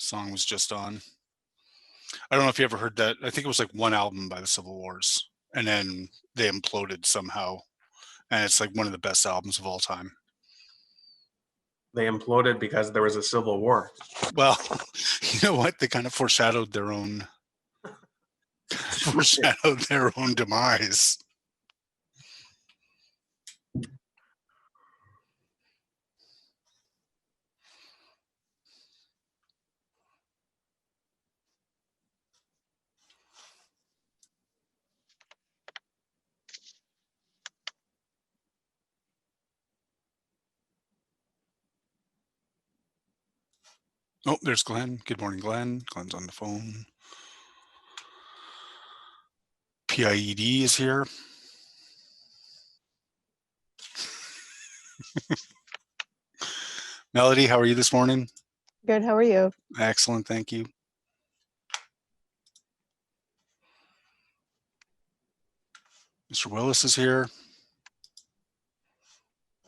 song was just on. I don't know if you ever heard that. I think it was like one album by the Civil Wars, and then they imploded somehow, and it's like one of the best albums of all time. They imploded because there was a civil war. Well, you know what? They kind of foreshadowed their own demise. Oh, there's Glenn. Good morning, Glenn. Glenn's on the phone. PIED is here. Melody, how are you this morning? Good. How are you? Excellent. Thank you. Mr. Willis is here.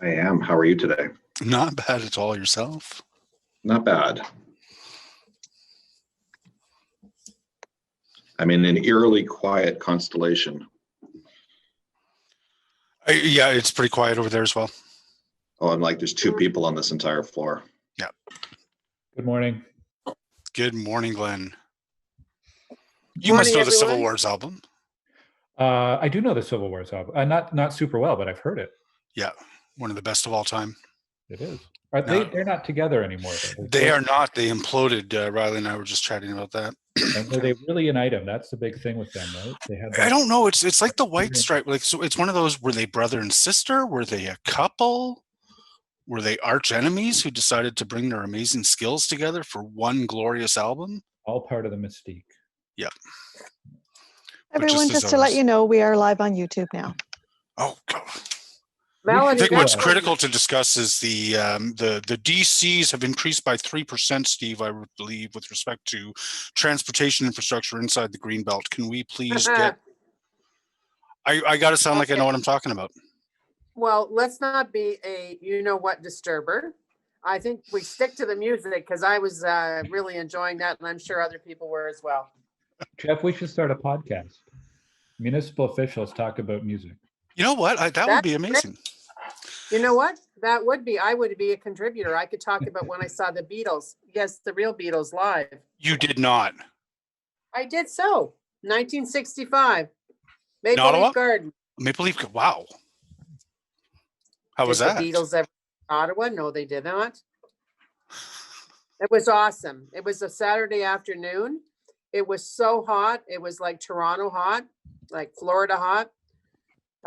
I am. How are you today? Not bad at all. Yourself? Not bad. I'm in an eerily quiet constellation. Yeah, it's pretty quiet over there as well. Oh, I'm like, there's two people on this entire floor. Yeah. Good morning. Good morning, Glenn. You must know the Civil Wars album. I do know the Civil Wars album. Not super well, but I've heard it. Yeah, one of the best of all time. It is. They're not together anymore. They are not. They imploded. Riley and I were just chatting about that. And were they really an item? That's the big thing with them, right? They had. I don't know. It's like the White Stripe. Like, so it's one of those. Were they brother and sister? Were they a couple? Were they arch enemies who decided to bring their amazing skills together for one glorious album? All part of the mystique. Yeah. Everyone, just to let you know, we are live on YouTube now. Oh, God. Melanie, I think what's critical to discuss is the DCs have increased by 3%, Steve, I would believe, with respect to transportation infrastructure inside the Greenbelt. Can we please get... I got to sound like I know what I'm talking about. Well, let's not be a you-know-what disturber. I think we stick to the music because I was really enjoying that, and I'm sure other people were as well. Jeff, we should start a podcast. Municipal officials talk about music. You know what? That would be amazing. You know what? That would be. I would be a contributor. I could talk about when I saw the Beatles. Yes, the real Beatles live. You did not. I did so. 1965. Maple Leaf Garden. Maple Leaf. Wow. How was that? The Beatles ever in Ottawa? No, they did not. It was awesome. It was a Saturday afternoon. It was so hot. It was like Toronto hot, like Florida hot.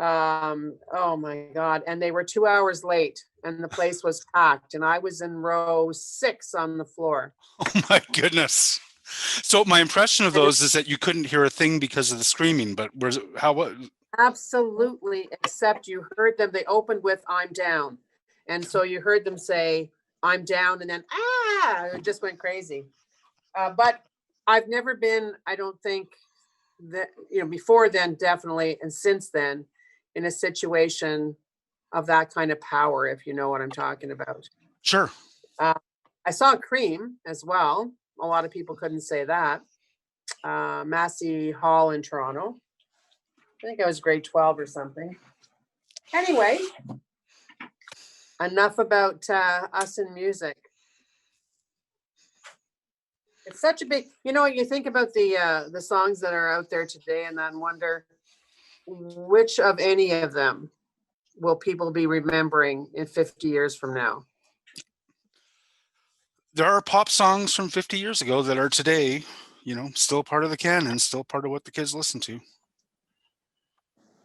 Oh my God. And they were 2 hours late and the place was packed and I was in row 6 on the floor. Oh my goodness. So my impression of those is that you couldn't hear a thing because of the screaming, but what? Absolutely. Except you heard them. They opened with "I'm down." And so you heard them say, "I'm down." And then, it just went crazy. But I've never been, I don't think that, before then, definitely. And since then, in a situation of that kind of power, if you know what I'm talking about. Sure. I saw Cream as well. A lot of people couldn't say that. Massey Hall in Toronto. I think I was grade 12 or something. Anyway, enough about us and music. It's such a big, you think about the songs that are out there today and then wonder which of any of them will people be remembering in 50 years from now? There are pop songs from 50 years ago that are today, still part of the canon, still part of what the kids listen to.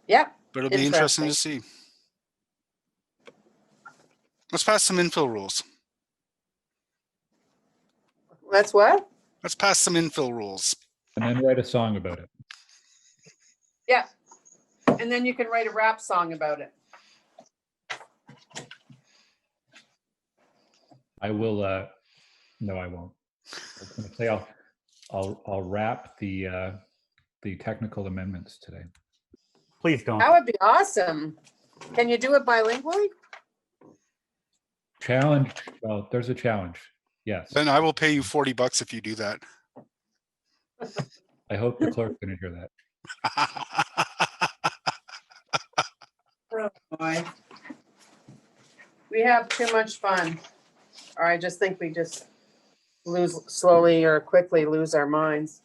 Yeah. But it'll be interesting to see. Let's pass some infill rules. Let's what? Let's pass some infill rules. And then write a song about it. Yeah. And then you can write a rap song about it. I will, no, I won't. I was going to say I'll wrap the technical amendments today. Please don't. That would be awesome. Can you do it bilingually? Challenge. Well, there's a challenge. Yes. Then I will pay you $40 if you do that. I hope the clerk didn't hear that. Oh, boy. We have too much fun. Or I just think we just slowly or quickly lose our minds.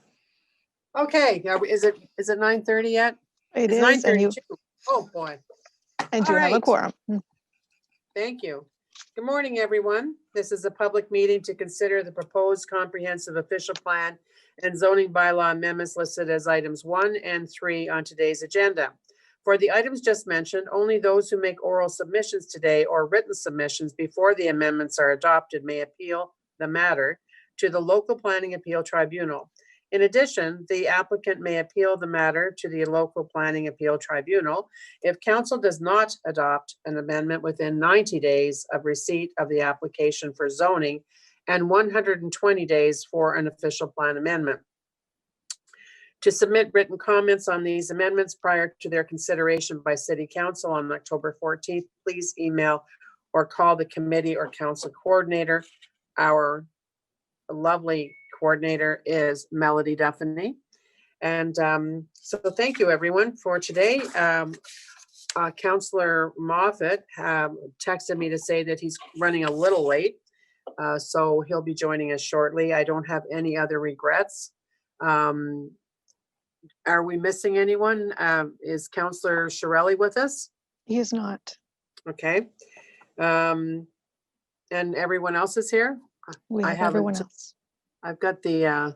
Okay, is it 9:30 yet? It It's is, and you 9:32. Oh, boy. and All you have a right. quorum. Thank you. Good morning, everyone. This is a public meeting to consider the proposed comprehensive official plan and zoning bylaw amendments listed as items 1 and 3 on today's agenda. For the items just mentioned, only those who make oral submissions today or written submissions before the amendments are adopted may appeal the matter to the local planning appeal tribunal. In addition, the applicant may appeal the matter to the local planning appeal tribunal if council does not adopt an amendment within 90 days of receipt of the application for zoning and 120 days for an official plan amendment. To submit written comments on these amendments prior to their consideration by City Council on October 14th, please email or call the committee or council coordinator. Our lovely coordinator is Melody Duffany. And so thank you, everyone, for today. Councillor Moffat texted me to say that he's running a little late, so he'll be joining us shortly. I don't have any other regrets. Are we missing anyone? Is Councillor Shirelli with us? He is not. Okay. And everyone else is here? We I have haven't everyone t- else. I've got the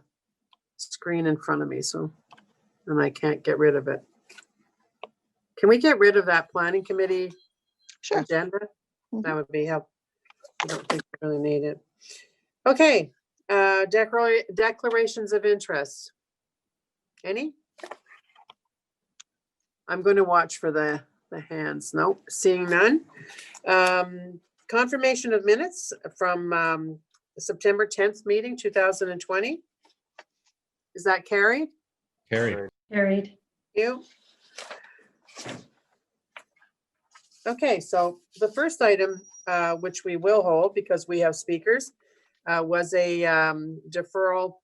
screen in front of me, and I can't get rid of it. Can we get rid of that planning committee Sure. agenda? Mhm. That would be helpful. I don't think we really need it. Okay, declarations of interest. Any? I'm going to watch for the hands. Nope, seeing none. Confirmation of minutes from the September 10th meeting, 2020. Is that carried? Carried. Carried. You? Okay, so the first item, which we will hold because we have speakers, was a deferral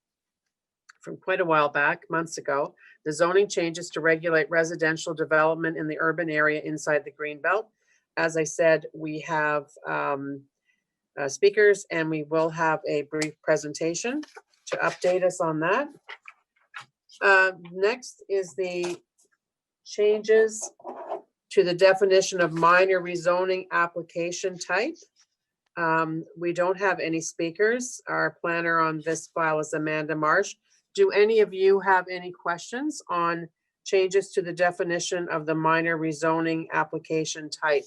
from quite a while back, months ago. The zoning changes to regulate residential development in the urban area inside the Greenbelt. As I said, we have speakers and we will have a brief presentation to update us on that. Next is the changes to the definition of minor rezoning application type. We don't have any speakers. Our planner on this file is Amanda Marsh. Do any of you have any questions on changes to the definition of the minor rezoning application type?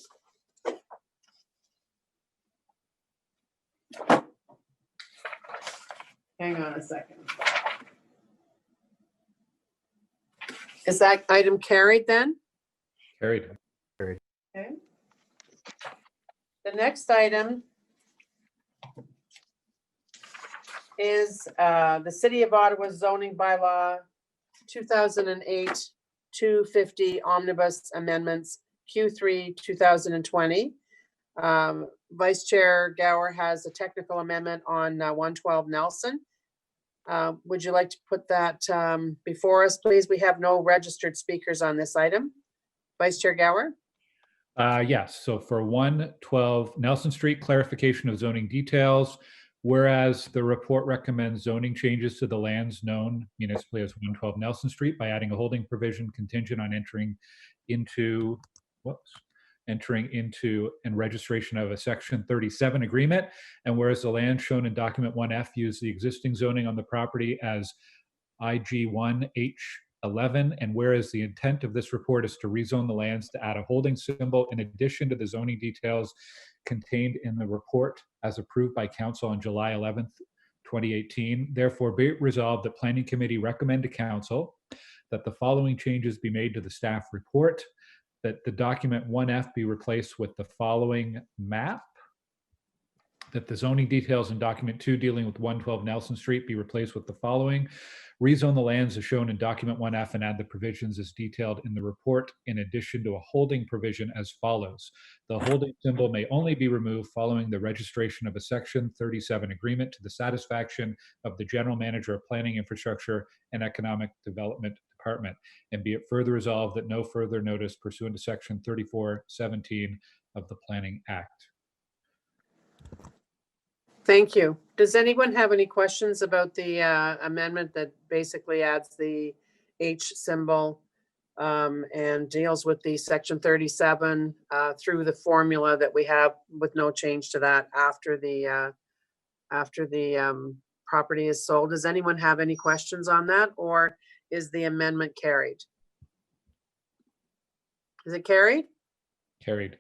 Hang on a second. Is that item carried then? Carried. Okay. The next item is the City of Ottawa zoning bylaw 2008-250 omnibus amendments Q3 2020. Vice Chair Gower has a technical amendment on 112 Nelson. Would you like to put that before us, please? We have no registered speakers on this item. Vice Chair Gower? Yes, so for 112 Nelson Street, clarification of zoning details. Whereas the report recommends zoning changes to the lands known municipally as 112 Nelson Street by adding a holding provision contingent on entering into and registration of a section 37 agreement. And whereas the land shown in document 1F use the existing zoning on the property as IG1H11, and whereas the intent of this report is to rezone the lands to add a holding symbol in addition to the zoning details contained in the report as approved by council on July 11th, 2018. Therefore, be it resolved that Planning Committee recommend to council that the following changes be made to the staff report: that the document 1F be replaced with the following map, that the zoning details in document 2 dealing with 112 Nelson Street be replaced with the following. Rezone the lands as shown in document 1F and add the provisions as detailed in the report in addition to a holding provision as follows. The holding symbol may only be removed following the registration of a section 37 agreement to the satisfaction of the general manager of planning, infrastructure and economic development department. And be it further resolved that no further notice pursuant to section 3417 of the Planning Act. Thank you. Does anyone have any questions about the amendment that basically adds the H symbol and deals with the section 37 through the formula that we have with no change to that after the property is sold? Does anyone have any questions on that, or is the amendment carried? Is it carried? Carried.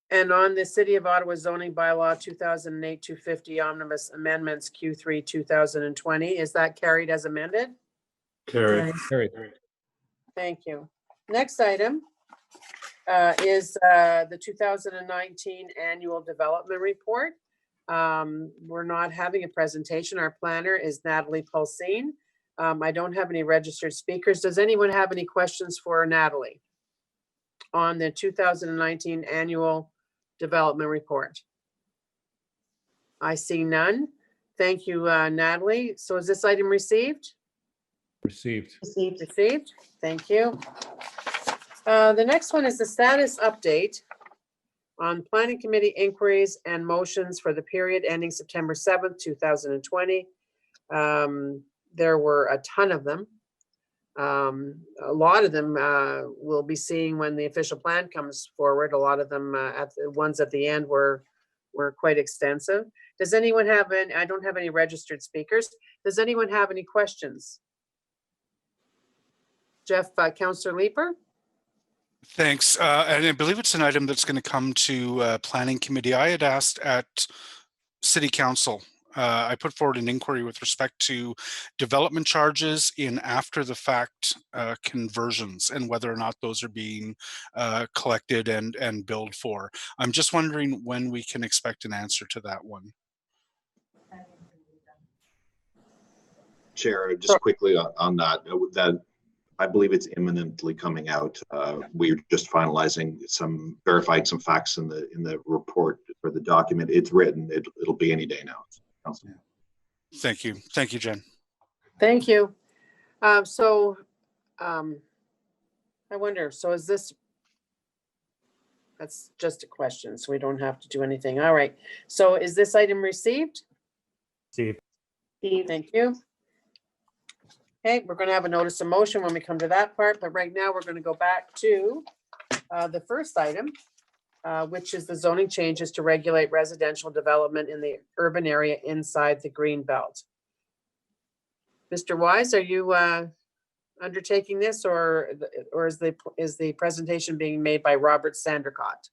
And on the City of Ottawa zoning bylaw 2008-250 omnibus amendments Q3 2020, is that carried as amended? Carried. Carried. Thank you. Next item is the 2019 annual development report. We're not having a presentation. Our planner is Natalie Pulsine. I don't have any registered speakers. Does anyone have any questions for Natalie on the 2019 annual development report? I see none. Thank you, Natalie. So is this item received? Received. Received. Thank you. The next one is the status update on planning committee inquiries and motions for the period ending September 7th, 2020. There were a ton of them. A lot of them we'll be seeing when the official plan comes forward. A lot of them, the ones at the end were quite extensive. Does anyone have any? I don't have any registered speakers. Does anyone have any questions? Jeff, Councillor Leeper? Thanks. And I believe it's an item that's going to come to Planning Committee. I had asked at City Council, I put forward an inquiry with respect to development charges in after the fact conversions and whether or not those are being collected and billed for. I'm just wondering when we can expect an answer to that one. Chair, just quickly on that, I believe it's imminently coming out. We're just finalizing verifying some facts in the report for the document. It's written. It'll be any day now. Thank you. Thank you, Jen. Thank you. I wonder, so is this, that's just a question, so we don't have to do anything. All right. So is this item received? Received. Thank you. Okay, we're going to have a notice of motion when we come to that part, but right now we're going to go back to the first item, which is the zoning changes to regulate residential development in the urban area inside the green belt. Mr. Wise, are you undertaking this, or is the presentation being made by Robert Sandercott?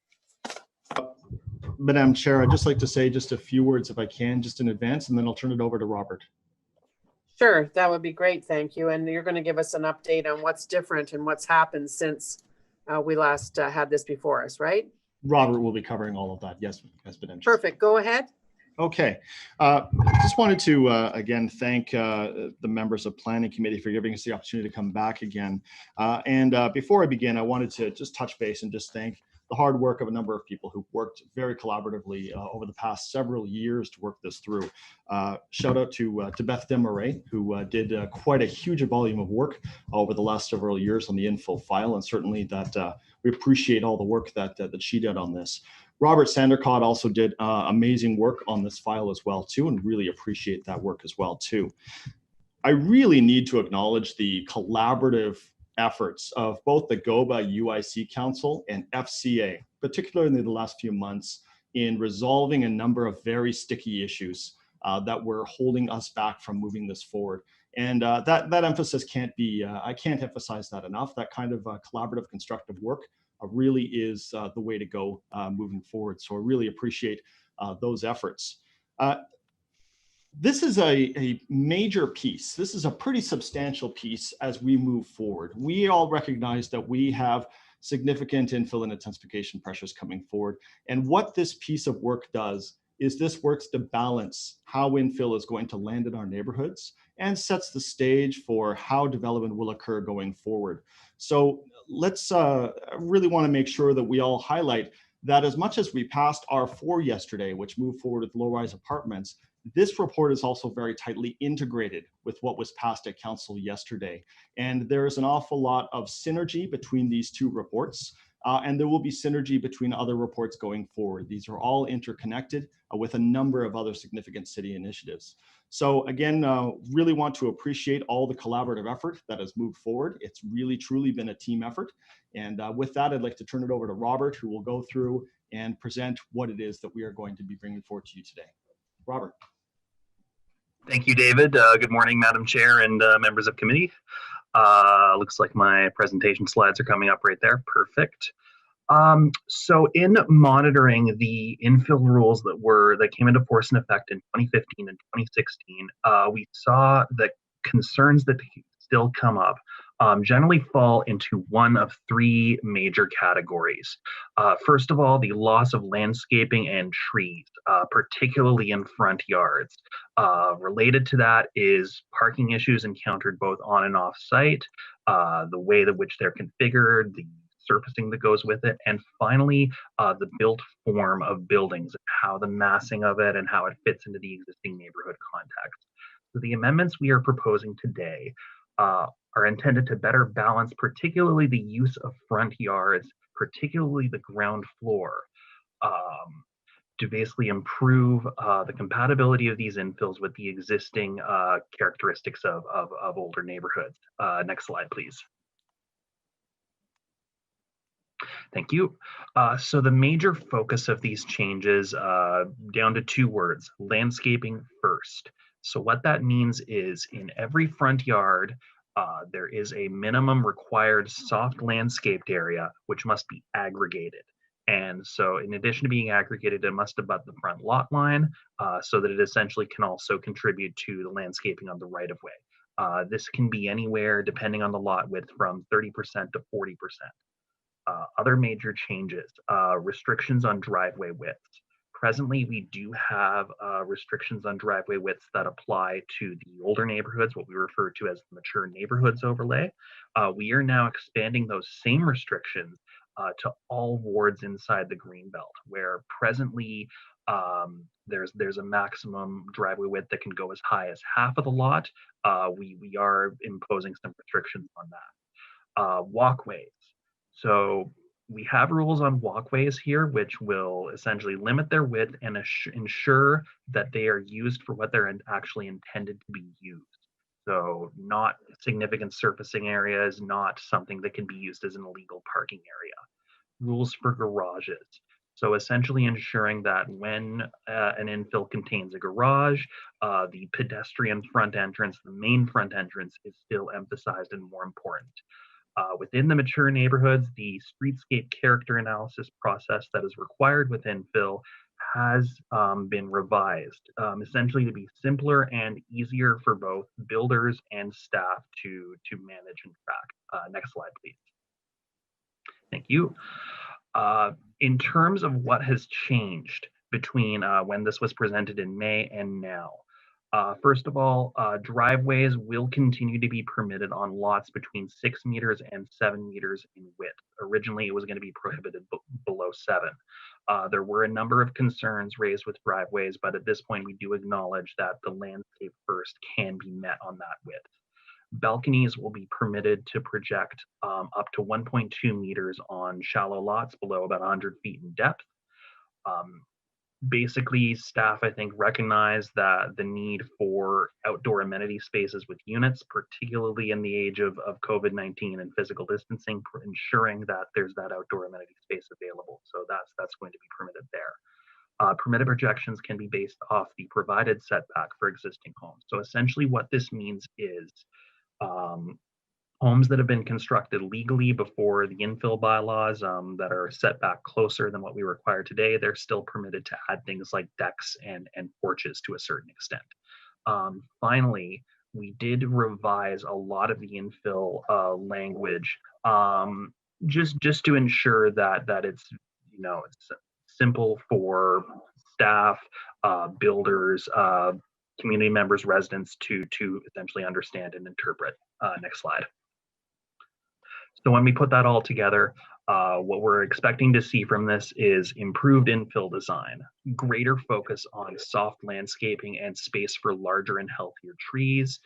Madam Chair, I'd just like to say just a few words if I can, just in advance, and then I'll turn it over to Robert. Sure, that would be great. Thank you. And you're going to give us an update on what's different and what's happened since we last had this before us, right? Robert will be covering all of that. Yes, Madam Chair. Perfect. Go ahead. Okay. Just wanted to, again, thank the members of Planning Committee for giving us the opportunity to come back again. Before I begin, I wanted to just touch base and just thank the hard work of a number of people who worked very collaboratively over the past several years to work this through. Shout out to Beth Desmarais, who did quite a huge volume of work over the last several years on the Infield file, and certainly that we appreciate all the work that she did on this. Robert Sandercott also did amazing work on this file as well too, and really appreciate that work as well too. I really need to acknowledge the collaborative efforts of both the GOBA UIC Council and FCA, particularly in the last few months, in resolving a number of very sticky issues that were holding us back from moving this forward. And that emphasis can't be, I can't emphasize that enough. That kind of collaborative, constructive work really is the way to go moving forward. So I really appreciate those efforts. This is a major piece. This is a pretty substantial piece as we move forward. We all recognize that we have significant infill and intensification pressures coming forward. And what this piece of work does is this works to balance how infill is going to land in our neighborhoods and sets the stage for how development will occur going forward. So let's really want to make sure that we all highlight that as much as we passed R4 yesterday, which moved forward with low-rise apartments, this report is also very tightly integrated with what was passed at council yesterday. And there is an awful lot of synergy between these two reports, and there will be synergy between other reports going forward. These are all interconnected with a number of other significant city initiatives. So again, really want to appreciate all the collaborative effort that has moved forward. It's really, truly been a team effort. And with that, I'd like to turn it over to Robert, who will go through and present what it is that we are going to be bringing forward to you today. Robert. Thank you, David. Good morning, Madam Chair and members of committee. Looks like my presentation slides are coming up right there. Perfect. So in monitoring the infill rules that came into force and effect in 2015 and 2016, we saw that concerns that still come up generally fall into one of three major categories. First of all, the loss of landscaping and trees, particularly in front yards. Related to that is parking issues encountered both on and off site, the way in which they're configured, the surfacing that goes with it, and finally, the built form of buildings, how the massing of it and how it fits into the existing neighborhood context. So the amendments we are proposing today are intended to better balance particularly the use of front yards, particularly the ground floor, to basically improve the compatibility of these infills with the existing characteristics of older neighborhoods. Next slide, please. Thank you. So the major focus of these changes, down to two words, landscaping first. So what that means is in every front yard, there is a minimum required soft landscaped area, which must be aggregated. And so in addition to being aggregated, it must abut the front lot line so that it essentially can also contribute to the landscaping on the right of way. This can be anywhere, depending on the lot width, from 30% to 40%. Other major changes, restrictions on driveway widths. Presently, we do have restrictions on driveway widths that apply to the older neighborhoods, what we refer to as the mature neighborhoods overlay. We are now expanding those same restrictions to all wards inside the Greenbelt, where presently there's a maximum driveway width that can go as high as half of the lot. We are imposing some restrictions on that. Walkways. So we have rules on walkways here, which will essentially limit their width and ensure that they are used for what they're actually intended to be used. So not significant surfacing areas, not something that can be used as an illegal parking area. Rules for garages. So essentially ensuring that when an infill contains a garage, the pedestrian front entrance, the main front entrance, is still emphasized and more important. Within the mature neighborhoods, the streetscape character analysis process that is required with infill has been revised, essentially to be simpler and easier for both builders and staff to manage and track. Next slide, please. Thank you. In terms of what has changed between when this was presented in May and now, first of all, driveways will continue to be permitted on lots between 6 meters and 7 meters in width. Originally, it was going to be prohibited below 7. There were a number of concerns raised with driveways, but at this point, we do acknowledge that the landscape first can be met on that width. Balconies will be permitted to project up to 1.2 meters on shallow lots below about 100 feet in depth. Basically, staff, I think, recognize that the need for outdoor amenity spaces with units, particularly in the age of COVID-19 and physical distancing, for ensuring that there's that outdoor amenity space available. So that's going to be permitted there. Permitted projections can be based off the provided setback for existing homes. So essentially what this means is homes that have been constructed legally before the infill bylaws that are set back closer than what we require today, they're still permitted to add things like decks and porches to a certain extent. Finally, we did revise a lot of the infill language just to ensure that it's, it's simple for staff, builders, community members, residents to essentially understand and interpret. Next slide. So when we put that all together, what we're expecting to see from this is improved infill design, greater focus on soft landscaping and space for larger and healthier trees,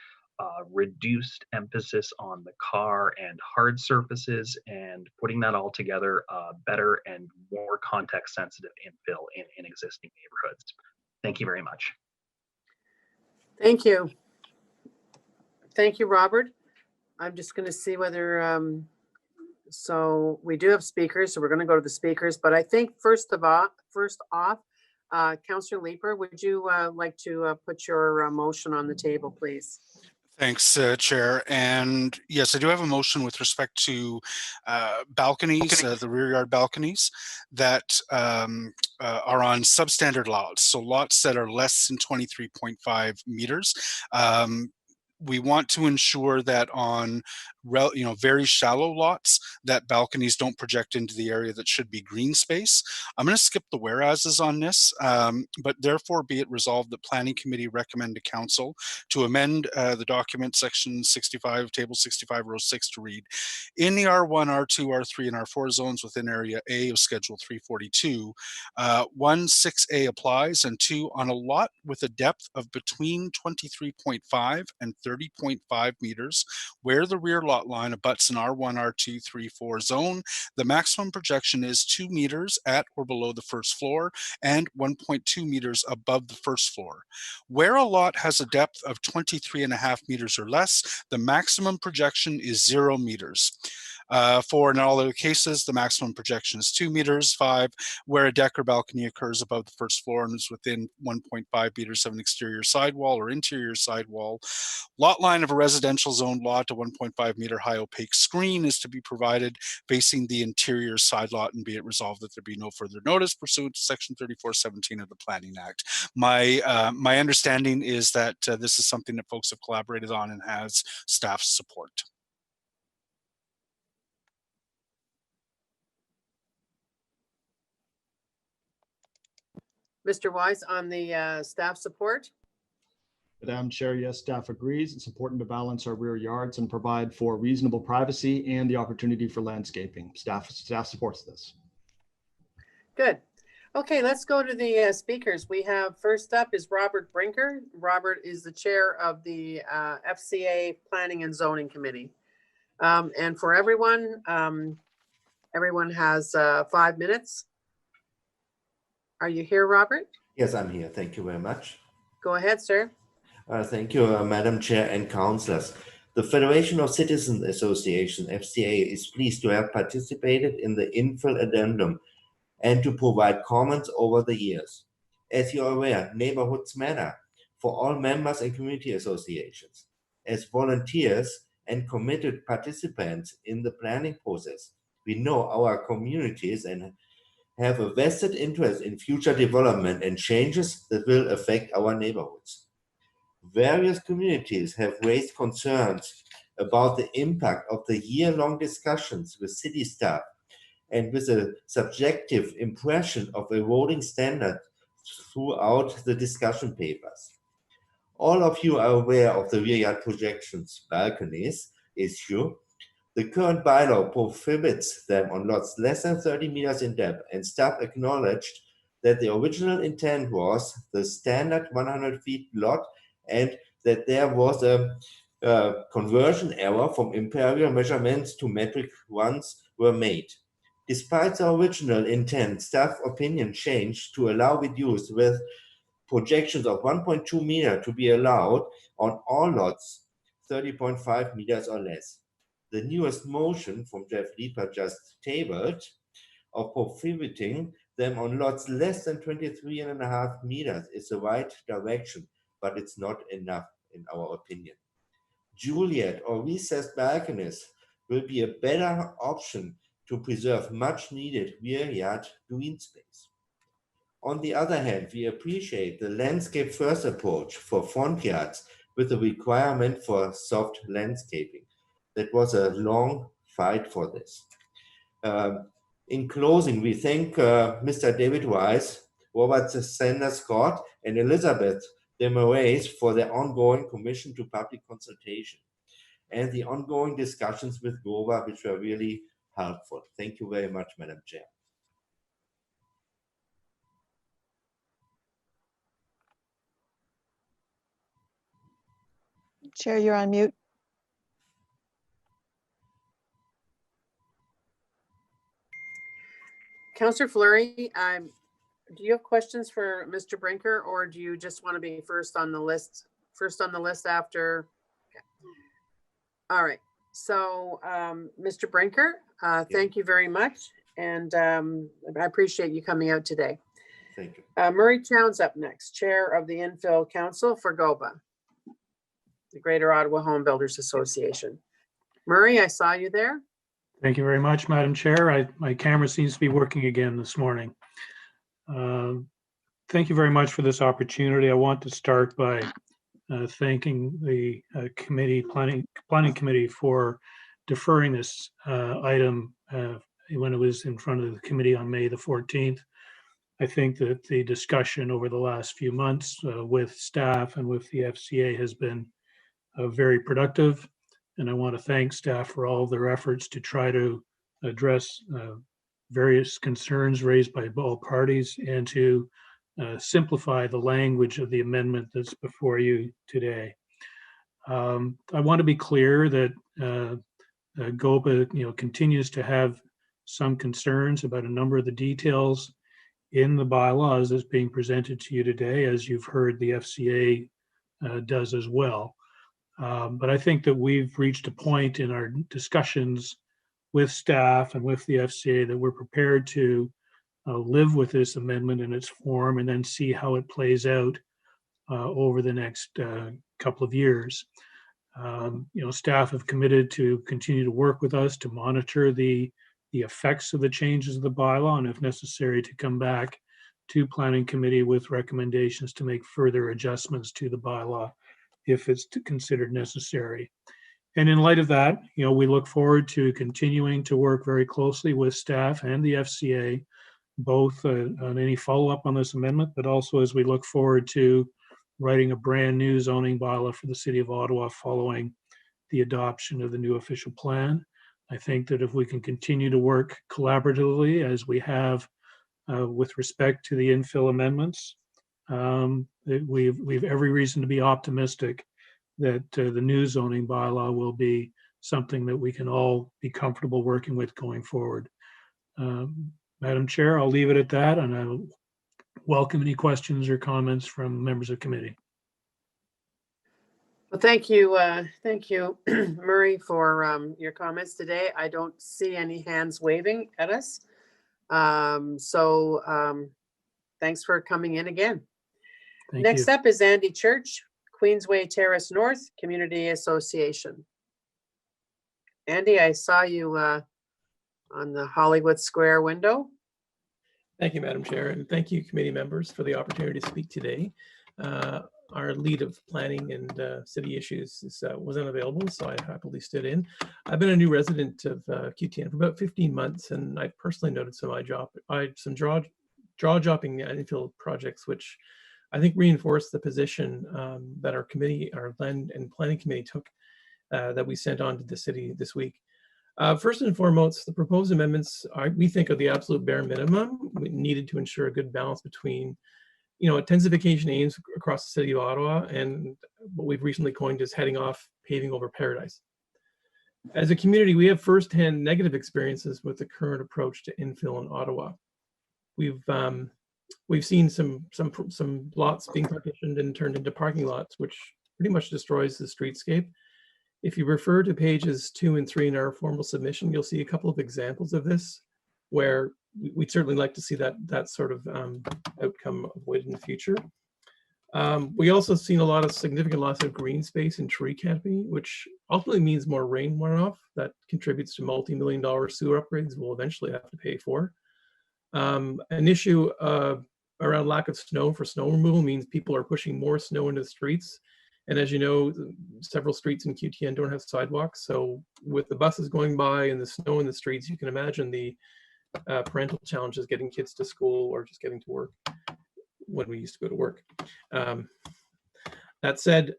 reduced emphasis on the car and hard surfaces, and putting that all together, better and more context sensitive infill in existing neighborhoods. Thank you very much. Thank you. Thank you, Robert. I'm just going to see whether, so we do have speakers, so we're going to go to the speakers, but I think first off, Councillor Leeper, would you like to put your motion on the table, please? Thanks, Chair. And yes, I do have a motion with respect to balconies, the rear yard balconies that are on substandard lots. So lots that are less than 23.5 meters. We want to ensure that on very shallow lots that balconies don't project into the area that should be green space. I'm going to skip the whereases on this, but therefore be it resolved that Planning Committee recommend to Council to amend the document section 65, table 65, row 6 to read, in the R1, R2, R3, and R4 zones within area A of Schedule 342, 1, 6A applies, and 2, on a lot with a depth of between 23.5 and 30.5 meters, where the rear lot line abuts an R1, R2, 3, 4 zone, the maximum projection is 2 meters at or below the first floor and 1.2 meters above the first floor. Where a lot has a depth of 23.5 meters or less, the maximum projection is 0 meters. For in all other cases, the maximum projection is 2 meters. 5, where a deck or balcony occurs above the first floor and is within 1.5 meters of an exterior sidewall or interior sidewall. Lot line of a residential zone lot, a 1.5 meter high opaque screen is to be provided facing the interior side lot, and be it resolved that there be no further notice pursuant to section 3417 of the Planning Act. My understanding is that this is something that folks have collaborated on and has staff support. Mr. Wise, on the staff support? Madam Chair, yes, staff agrees. It's important to balance our rear yards and provide for reasonable privacy and the opportunity for landscaping. Staff supports this. Good. Okay, let's go to the speakers. We have first up is Robert Brinker. Robert is the chair of the FCA Planning and Zoning Committee. And for everyone, everyone has 5 minutes. Are you here, Robert? Yes, I'm here. Thank you very much. Go ahead, sir. Thank you, Madam Chair and councillors. The Federation of Citizens Association, FCA, is pleased to have participated in the infill addendum and to provide comments over the years. As you are aware, neighborhoods matter for all members and community associations. As volunteers and committed participants in the planning process, we know our communities and have a vested interest in future development and changes that will affect our neighborhoods. Various communities have raised concerns about the impact of the year-long discussions with city staff and with a subjective impression of eroding standards throughout the discussion papers. All of you are aware of the rear yard projections balconies issue. The current bylaw prohibits them on lots less than 30 meters in depth, and staff acknowledged that the original intent was the standard 100 feet lot, and that there was a conversion error from imperial measurements to metric ones were made. Despite the original intent, staff opinion changed to allow reduced with projections of 1.2 meter to be allowed on all lots 30.5 meters or less. The newest motion from Jeff Leeper just tabled of prohibiting them on lots less than 23.5 meters is the right direction, but it's not enough in our opinion. Juliet or recessed balconies will be a better option to preserve much needed rear yard green space. On the other hand, we appreciate the landscape first approach for front yards with the requirement for soft landscaping. That was a long fight for this. In closing, we thank Mr. David Wise, Robert Sanders Scott, and Elizabeth Desmarais for the ongoing commission to public consultation and the ongoing discussions with GOVA, which were really helpful. Thank you very much, Madam Chair. Chair, you're on mute. Councillor Fleury, do you have questions for Mr. Brinker, or do you just want to be first on the list? First on the list after? All right. So, Mr. Brinker, thank you very much. And I appreciate you coming out today. Thank you. Murray Chown's up next, Chair of the Infield Council for GOBA, the Greater Ottawa Home Builders Association. Murray, I saw you there. Thank you very much, Madam Chair. My camera seems to be working again this morning. Thank you very much for this opportunity. I want to start by thanking the planning committee for deferring this item when it was in front of the committee on May the 14th. I think that the discussion over the last few months with staff and with the FCA has been very productive. And I want to thank staff for all of their efforts to try to address various concerns raised by all parties and to simplify the language of the amendment that's before you today. I want to be clear that GOBA, continues to have some concerns about a number of the details in the bylaws that's being presented to you today, as you've heard the FCA does as well. But I think that we've reached a point in our discussions with staff and with the FCA that we're prepared to live with this amendment in its form and then see how it plays out over the next couple of years. Staff have committed to continue to work with us to monitor the effects of the changes of the bylaw, and if necessary, to come back to Planning Committee with recommendations to make further adjustments to the bylaw if it's considered necessary. And in light of that, we look forward to continuing to work very closely with staff and the FCA, both on any follow-up on this amendment, but also as we look forward to writing a brand new zoning bylaw for the City of Ottawa following the adoption of the new official plan. I think that if we can continue to work collaboratively as we have with respect to the infill amendments, we've every reason to be optimistic that the new zoning bylaw will be something that we can all be comfortable working with going forward. Madam Chair, I'll leave it at that, and I'll welcome any questions or comments from members of committee. Well, thank you, Murray, for your comments today. I don't see any hands waving at us. Thanks for coming in again. Next up is Andy Church, Queensway Terrace North Community Association. Andy, I saw you on the Hollywood Square window. Thank you, Madam Chair, and thank you, committee members, for the opportunity to speak today. Our lead of planning and city issues was unavailable, so I happily stood in. I've been a new resident of QTN for about 15 months, and I personally noted some jaw-dropping infill projects, which I think reinforced the position that our committee, our land and planning committee took that we sent on to the city this week. First and foremost, the proposed amendments we think are the absolute bare minimum needed to ensure a good balance between intensification aims across the City of Ottawa and what we've recently coined as heading off paving over paradise. As a community, we have firsthand negative experiences with the current approach to infill in Ottawa. We've seen some lots being partitioned and turned into parking lots, which pretty much destroys the streetscape. If you refer to pages 2 and 3 in our formal submission, you'll see a couple of examples of this, where we'd certainly like to see that sort of outcome avoided in the future. We also seen a lot of significant loss of green space and tree canopy, which ultimately means more rain runoff that contributes to multi-million-dollar sewer upgrades we'll eventually have to pay for. An issue around lack of snow for snow removal means people are pushing more snow into the streets. And as you know, several streets in QTN don't have sidewalks. So with the buses going by and the snow in the streets, you can imagine the parental challenges getting kids to school or just getting to work. when we used to go to work. That said,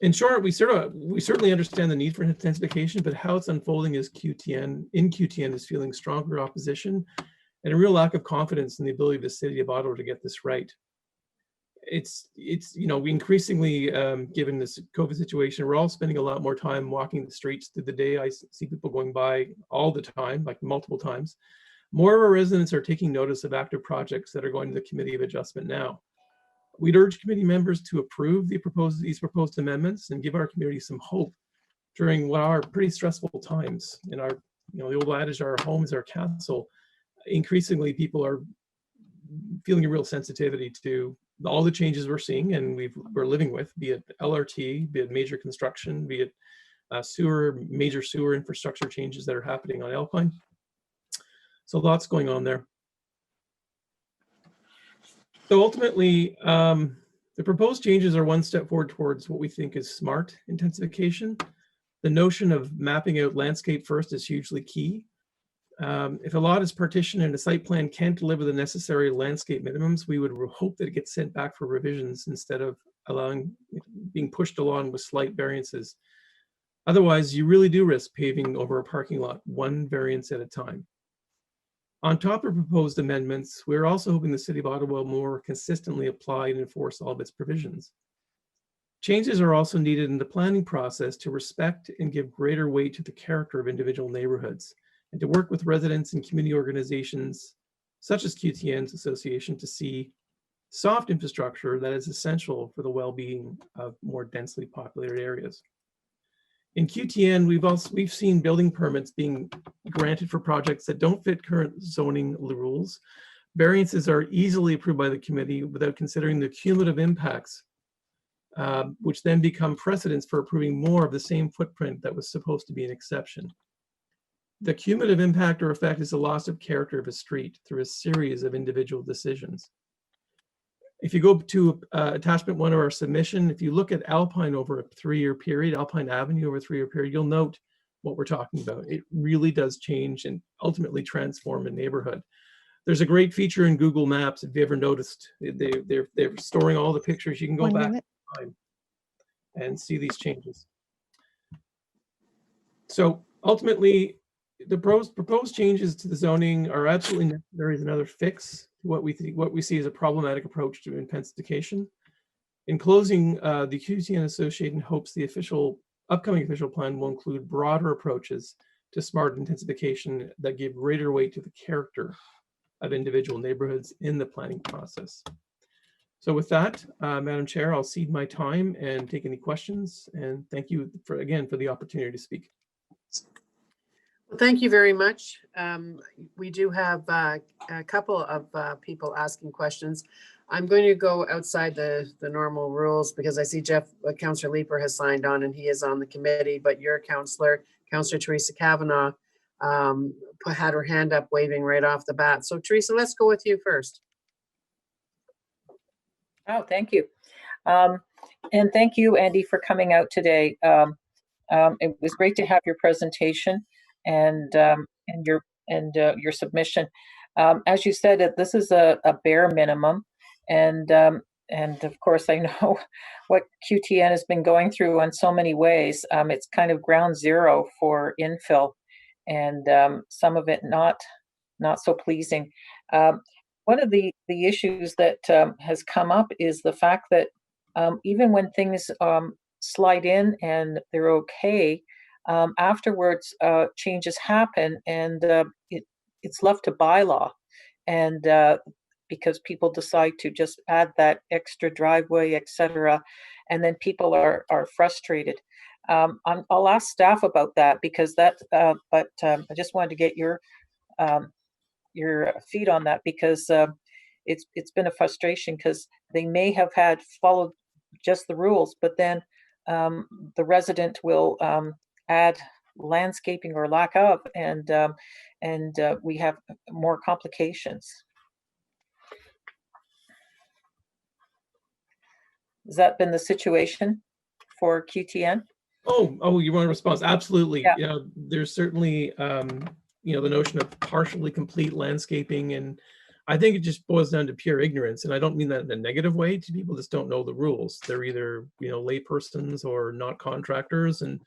in short, we certainly understand the need for intensification, but how it's unfolding is QTN is feeling stronger opposition and a real lack of confidence in the ability of the city of Ottawa to get this right. It's we increasingly, given this COVID situation, we're all spending a lot more time walking the streets through the day. I see people going by all the time, like multiple times. More of our residents are taking notice of active projects that are going to the Committee of Adjustment now. We'd urge committee members to approve these proposed amendments and give our community some hope during what are pretty stressful times. In our, the old adage, our home is our castle. Increasingly, people are feeling a real sensitivity to all the changes we're seeing and we're living with, be it LRT, be it major construction, be it major sewer infrastructure changes that are happening on Alpine. So lots going on there. So ultimately, the proposed changes are one step forward towards what we think is smart intensification. The notion of mapping out landscape first is hugely key. If a lot is partitioned and a site plan can't deliver the necessary landscape minimums, we would hope that it gets sent back for revisions instead of being pushed along with slight variances. Otherwise, you really do risk paving over a parking lot one variance at a time. On top of proposed amendments, we're also hoping the City of Ottawa will more consistently apply and enforce all of its provisions. Changes are also needed in the planning process to respect and give greater weight to the character of individual neighborhoods and to work with residents and community organizations such as QTN's association to see soft infrastructure that is essential for the well-being of more densely populated areas. In QTN, we've seen building permits being granted for projects that don't fit current zoning rules. Variances are easily approved by the committee without considering the cumulative impacts, which then become precedents for approving more of the same footprint that was supposed to be an exception. The cumulative impact or effect is the loss of character of a street through a series of individual decisions. If you go to attachment 1 of our submission, if you look at Alpine over a 3-year period, Alpine Avenue over a 3-year period, you'll note what we're talking about. It really does change and ultimately transform a neighborhood. There's a great feature in Google Maps, if you ever noticed, they're storing all the pictures. You can go back in time and see these changes. So ultimately, the proposed changes to the zoning are absolutely necessary as another fix to what we see as a problematic approach to intensification. In closing, the QTN Association hopes the upcoming official plan will include broader approaches to smart intensification that give greater weight to the character of individual neighborhoods in the planning process. So with that, Madam Chair, I'll cede my time and take any questions. And thank you again for the opportunity to speak. Well, thank you very much. We do have a couple of people asking questions. I'm going to go outside the normal rules because I see Councillor Leeper has signed on and he is on the committee, but your Councillor Teresa Kavanagh had her hand up waving right off the bat. So Teresa, let's go with you first. Oh, thank you. And thank you, Andy, for coming out today. It was great to have your presentation and your submission. As you said, this is a bare minimum, and of course I know what QTN has been going through in so many ways. It's kind of ground zero for infill, and some of it not so pleasing. One of the issues that has come up is the fact that even when things slide in and they're okay, afterwards changes happen and it's left to bylaw, and because people decide to just add that extra driveway, etc., and then people are frustrated. I'll ask staff about that because but I just wanted to get your feed on that because it's been a frustration because they may have had followed just the rules, but then the resident will add landscaping or lack of, and we have more complications. Has that been the situation for QTN? Oh, you want a response? Absolutely. Yeah. You know, there's certainly the notion of partially complete landscaping, and I think it just boils down to pure ignorance, and I don't mean that in a negative way. To people just don't know the rules. They're either, you know, lay persons or not contractors, and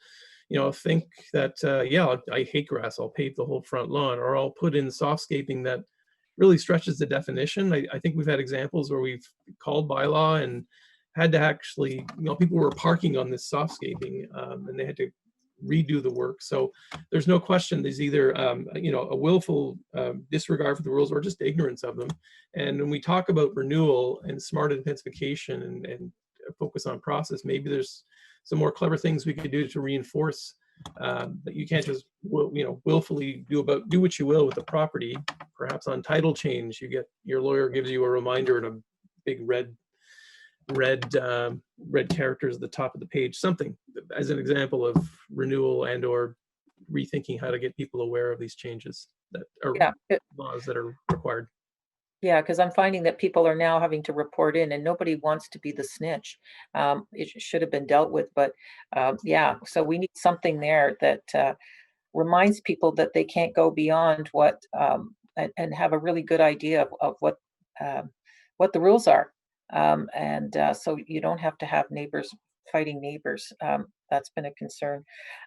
you know, think that yeah, I hate grass, I'll pave the whole front lawn, or I'll put in softscaping that really stretches the definition. I think we've had examples where we've called bylaw and had to actually, you know, people were parking on this softscaping, and they had to redo the work. So there's no question there's either you know, a willful disregard for the rules or just ignorance of them. And when we talk about renewal and smart intensification and focus on process, maybe there's some more clever things we could do to reinforce that you can't just you know, willfully do what you will with the property. Perhaps on title change, you get, your lawyer gives you a reminder in a big red characters at the top of the page, something as an example of renewal and or rethinking how to get people aware of these changes that are laws that are required. Yeah, because I'm finding that people are now having to report in, and nobody wants to be the snitch. It should have been dealt with, but yeah, so we need something there that reminds people that they can't go beyond what and have a really good idea of what the rules are. So you don't have to have neighbors fighting neighbors. That's been a concern.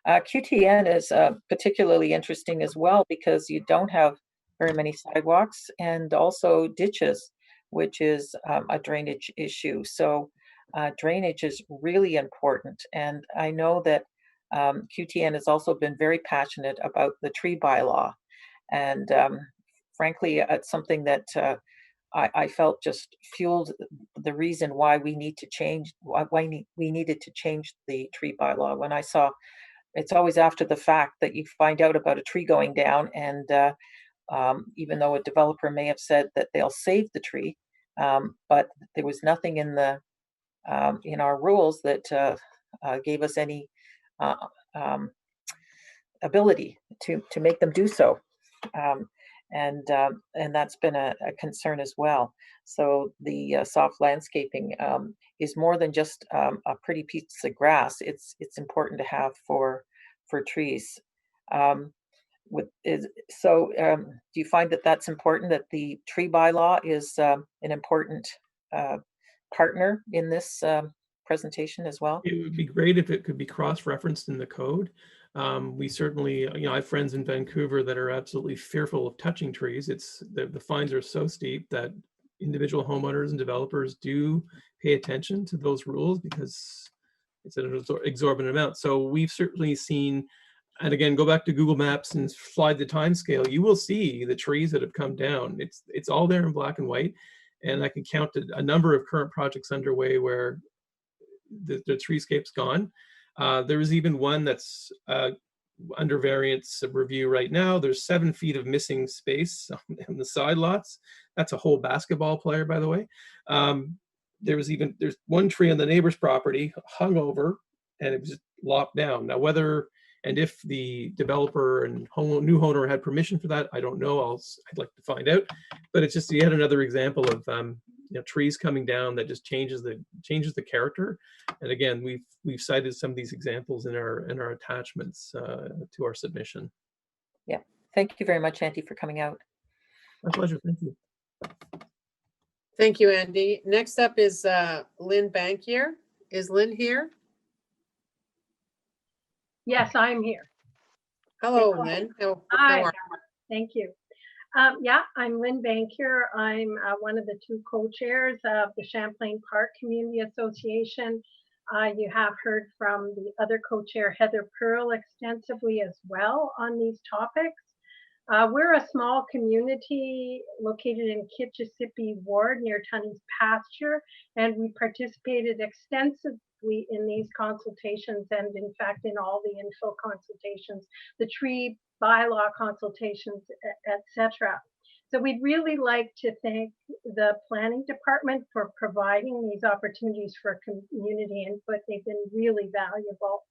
QTN is particularly interesting as well because you don't have very many sidewalks and also ditches, which is a drainage issue. So drainage is really important. And I know that QTN has also been very passionate about the tree bylaw. And frankly, it's something that I felt just fueled the reason why we need to change, why we needed to change the tree bylaw. When I saw, it's always after the fact that you find out about a tree going down, and even though a developer may have said that they'll save the tree, but there was nothing in the in our rules that gave us any ability to make them do so. And that's been a concern as well. So the soft landscaping is more than just a pretty piece of grass. It's important to have for trees. Do you find that that's important, that the tree bylaw is an important partner in this presentation as well? It would be great if it could be cross-referenced in the code. We certainly, you know, I have friends in Vancouver that are absolutely fearful of touching trees. It's the fines are so steep that individual homeowners and developers do pay attention to those rules because it's an exorbitant amount. So we've certainly seen, and again, go back to Google Maps and slide the time scale, you will see the trees that have come down. It's all there in black and white. And I can count a number of current projects underway where the treescape's gone. There is even one that's under variance review right now. There's 7 feet of missing space on the side lots. That's a whole basketball player, by the way. There's one tree on the neighbor's property hung over and it was just lopped down. Now, whether and if the developer and new owner had permission for that, I don't know. I'd like to find out. But it's just yet another example of you know, trees coming down that just changes the character. And again, we've cited some of these examples in our attachments to our submission. Yeah, thank you very much, Andy, for coming out. My pleasure. Thank you. Thank you, Andy. Next up is Lynn Bankier. Is Lynn here? Yes, I'm here. Hello, Lynn. How Hi, are thank you. Yeah, I'm Lynn Bankier. I'm one of the 2 co-chairs of the Champlain Park Community Association. You have heard from the other co-chair, Heather Pearl, extensively as well on these topics. We're a small community located in Kitchissippi Ward near Tunney's Pasture, and we participated extensively in these consultations and in fact in all the infill consultations, the tree bylaw consultations, etc. So we'd really like to thank the planning department for providing these opportunities for community input. They've been really valuable.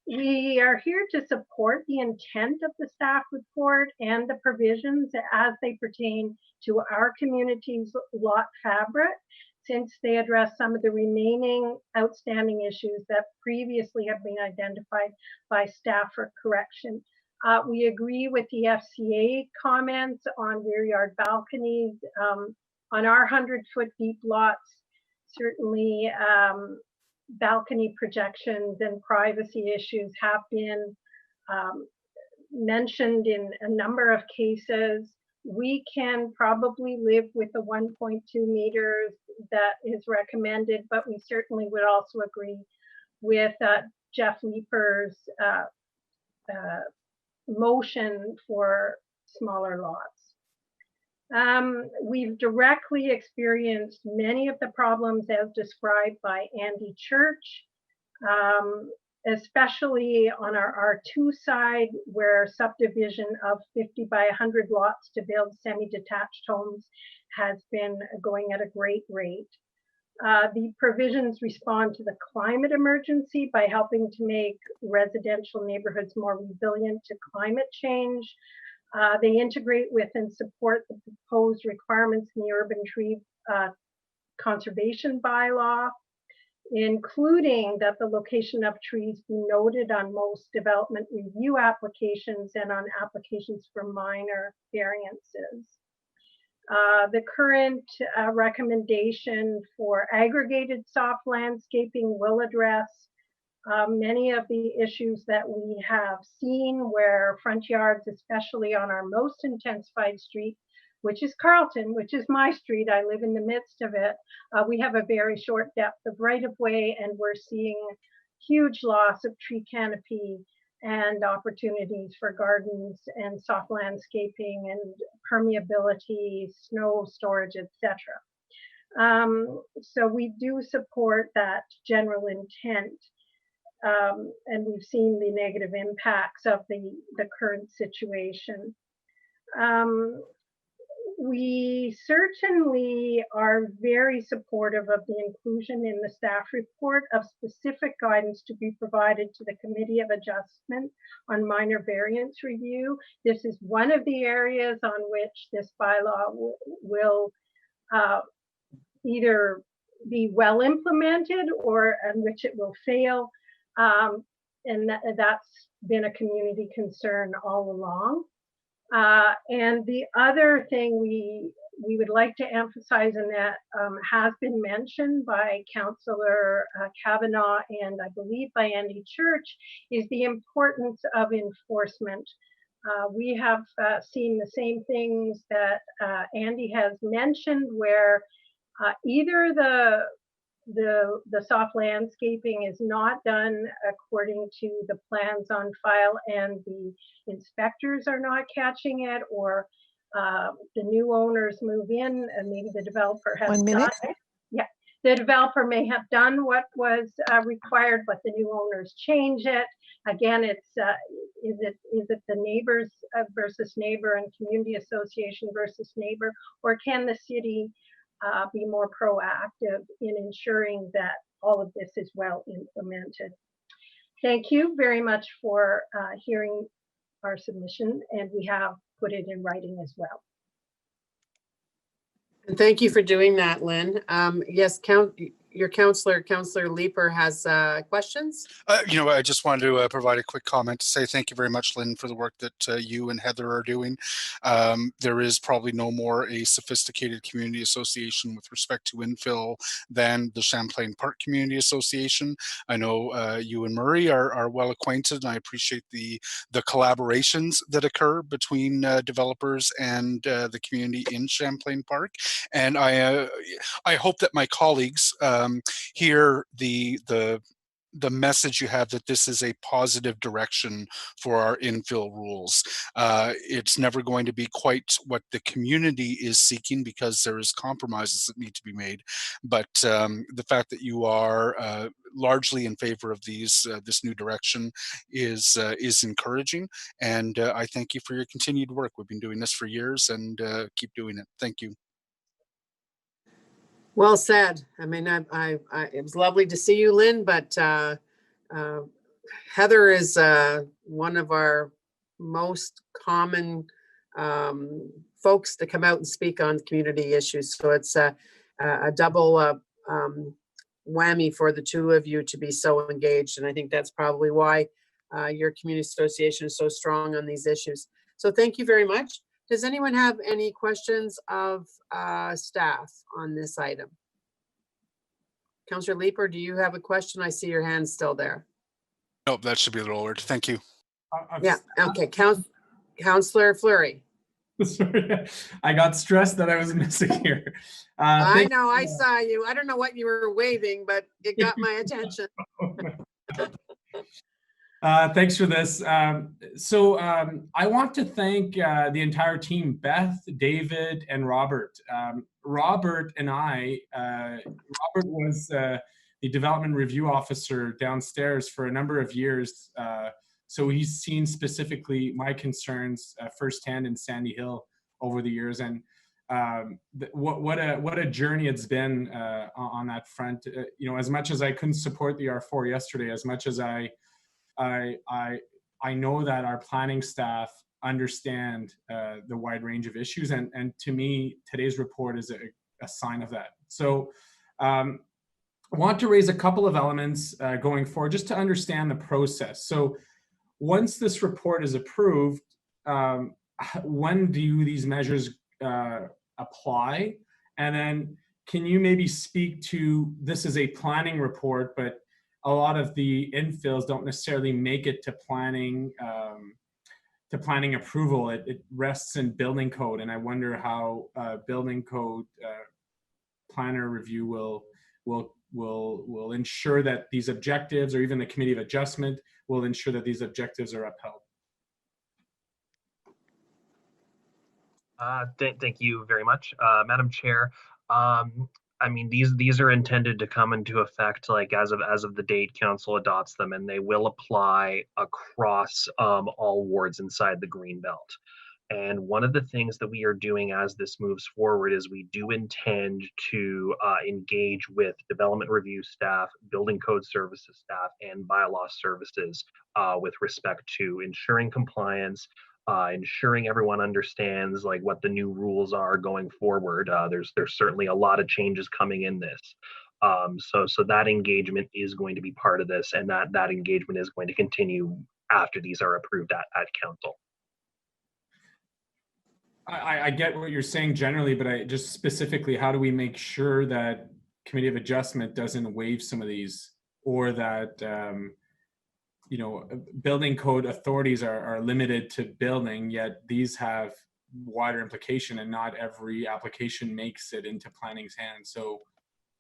We are here to support the intent of the staff report and the provisions as they pertain to our community's lot fabric, since they address some of the remaining outstanding issues that previously have been identified by staff for correction. We agree with the FCA comments on rear yard balconies. On our 100-foot deep lots, certainly balcony projections and privacy issues have been mentioned in a number of cases. We can probably live with the 1.2 meters that is recommended, but we certainly would also agree with Jeff Leeper's motion for smaller lots. We've directly experienced many of the problems as described by Andy Church, especially on our R2 side, where subdivision of 50 by 100 lots to build semi-detached homes has been going at a great rate. The provisions respond to the climate emergency by helping to make residential neighborhoods more resilient to climate change. They integrate with and support the proposed requirements in the urban tree conservation bylaw, including that the location of trees be noted on most development review applications and on applications for minor variances. The current recommendation for aggregated soft landscaping will address many of the issues that we have seen where front yards, especially on our most intensified street, which is Carlton, which is my street, I live in the midst of it, we have a very short depth of right-of-way, and we're seeing huge loss of tree canopy and opportunities for gardens and soft landscaping and permeability, snow storage, etc. So we do support that general intent, and we've seen the negative impacts of the current situation. We certainly are very supportive of the inclusion in the staff report of specific guidance to be provided to the Committee of Adjustment on minor variance review. This is one of the areas on which this bylaw will either be well implemented or on which it will fail. And that's been a community concern all along. And the other thing we would like to emphasize, and that has been mentioned by Councillor Kavanaugh and I believe by Andy Church, is the importance of enforcement. We have seen the same things that Andy has mentioned, where either the soft landscaping is not done according to the plans on file and the inspectors are not catching it, or the new owners move in and maybe the developer has done it. Yeah, the developer may have done what was required, but the new owners change it. Again, it's is it the neighbors versus neighbor and community association versus neighbor, or can the city be more proactive in ensuring that all of this is well implemented? Thank you very much for hearing our submission, and we have put it in writing as well. And thank you for doing that, Lynn. Yes, your Councillor Leeper has questions. I just wanted to provide a quick comment to say thank you very much, Lynn, for the work that you and Heather are doing. There is probably no more a sophisticated community association with respect to infill than the Champlain Park Community Association. I know you and Murray are well acquainted, and I appreciate the collaborations that occur between developers and the community in Champlain Park. And I hope that my colleagues hear the message you have, that this is a positive direction for our infill rules. It's never going to be quite what the community is seeking because there is compromises that need to be made. But the fact that you are largely in favor of this new direction is encouraging. And I thank you for your continued work. We've been doing this for years, and keep doing it. Thank you. Well said. I mean, it was lovely to see you, Lynn, but Heather is one of our most common folks to come out and speak on community issues. So it's a double whammy for the two of you to be so engaged. And I think that's probably why your community association is so strong on these issues. So thank you very much. Does anyone have any questions of staff on this item? Councillor Leeper, do you have a question? I see your hand still there. Nope, that should be lowered. Thank you. Yeah, okay, Councillor Fleury. Sorry, I got stressed that I was missing here. I know, I saw you. I don't know what you were waving, but it got my attention. Thanks for this. I want to thank the entire team, Beth, David, and Robert. Robert was the development review officer downstairs for a number of years. So he's seen specifically my concerns firsthand in Sandy Hill over the years. And what a journey it's been on that front. You know, as much as I couldn't support the R4 yesterday, as much as I know that our planning staff understand the wide range of issues, and to me, today's report is a sign of that. So I want to raise a couple of elements going forward, just to understand the process. So once this report is approved, when do these measures apply? And then can you maybe speak to, this is a planning report, but a lot of the infills don't necessarily make it to planning approval. It rests in building code, and I wonder how building code planner review will ensure that these objectives, or even the committee of adjustment, will ensure that these objectives are upheld. Thank you very much, Madam Chair. I mean, these are intended to come into effect like as of the date council adopts them, and they will apply across all wards inside the Greenbelt. And one of the things that we are doing as this moves forward is we do intend to engage with development review staff, building code services staff, and bylaw services with respect to ensuring compliance, ensuring everyone understands like what the new rules are going forward. There's certainly a lot of changes coming in this. So that engagement is going to be part of this, and that engagement is going to continue after these are approved at council. I get what you're saying generally, but I just specifically, how do we make sure that committee of adjustment doesn't waive some of these, or that you know, building code authorities are limited to building, yet these have wider implication, and not every application makes it into planning's hands. So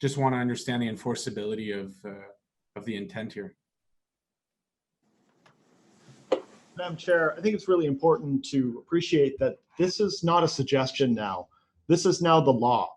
just want to understand the enforceability of the intent here. Madam Chair, I think it's really important to appreciate that this is not a suggestion now. This is now the law.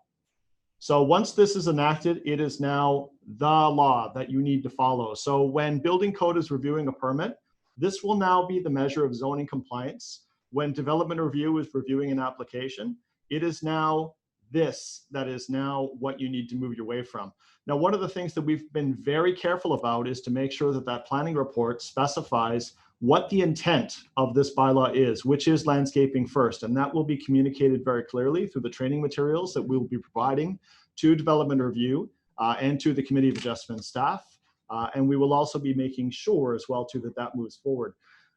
So once this is enacted, it is now the law that you need to follow. So when building code is reviewing a permit, this will now be the measure of zoning compliance. When development review is reviewing an application, it is now this that is now what you need to move your way from. Now, one of the things that we've been very careful about is to make sure that that planning report specifies what the intent of this bylaw is, which is landscaping first. And that will be communicated very clearly through the training materials that we'll be providing to development review and to the committee of adjustment staff. And we will also be making sure as well too that moves forward.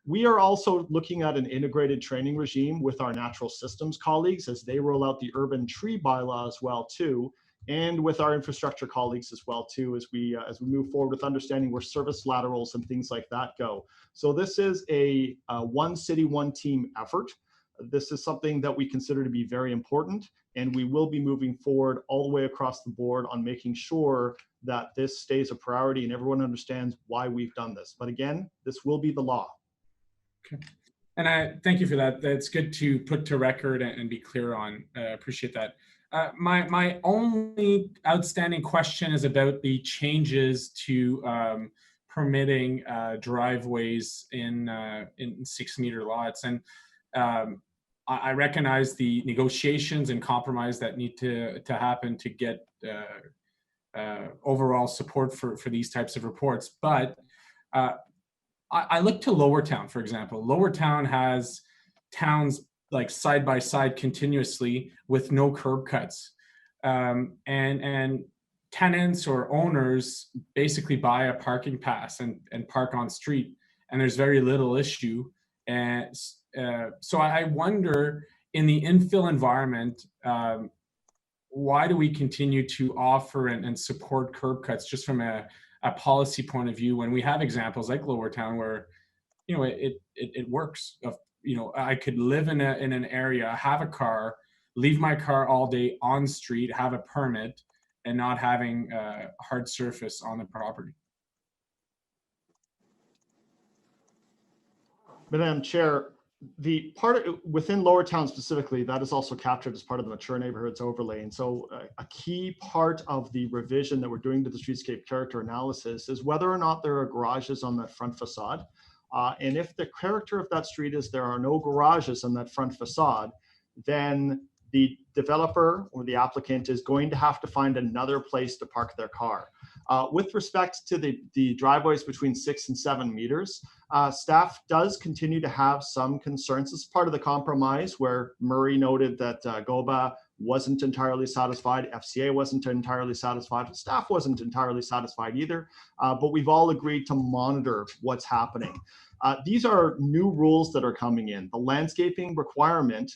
We are also looking at an integrated training regime with our natural systems colleagues as they roll out the urban tree bylaw as well too, and with our infrastructure colleagues as well too, as we move forward with understanding where service laterals and things like that go. So this is a one city, one team effort. This is something that we consider to be very important, and we will be moving forward all the way across the board on making sure that this stays a priority and everyone understands why we've done this. But again, this will be the law. Okay. And I thank you for that. That's good to put to record and be clear on. Appreciate that. My only outstanding question is about the changes to permitting driveways in 6-meter lots. And I recognize the negotiations and compromise that need to happen to get overall support for these types of reports. But I look to Lower Town, for example. Lower Town has towns like side by side continuously with no curb cuts. And tenants or owners basically buy a parking pass and park on street. and there's very little issue. And so I wonder, in the infill environment, why do we continue to offer and support curb cuts just from a policy point of view when we have examples like Lower Town where, you know, it works. You know, I could live in an area, have a car, leave my car all day on street, have a permit, and not having a hard surface on the property. Madam Chair, the part within Lower Town specifically, that is also captured as part of the mature neighborhoods overlay. And so a key part of the revision that we're doing to the streetscape character analysis is whether or not there are garages on that front facade. And if the character of that street is there are no garages on that front facade, then the developer or the applicant is going to have to find another place to park their car. With respect to the driveways between 6 and 7 meters, staff does continue to have some concerns. This is part of the compromise where Murray noted that GOBA wasn't entirely satisfied, FCA wasn't entirely satisfied, staff wasn't entirely satisfied either, but we've all agreed to monitor what's happening. These are new rules that are coming in. The landscaping requirement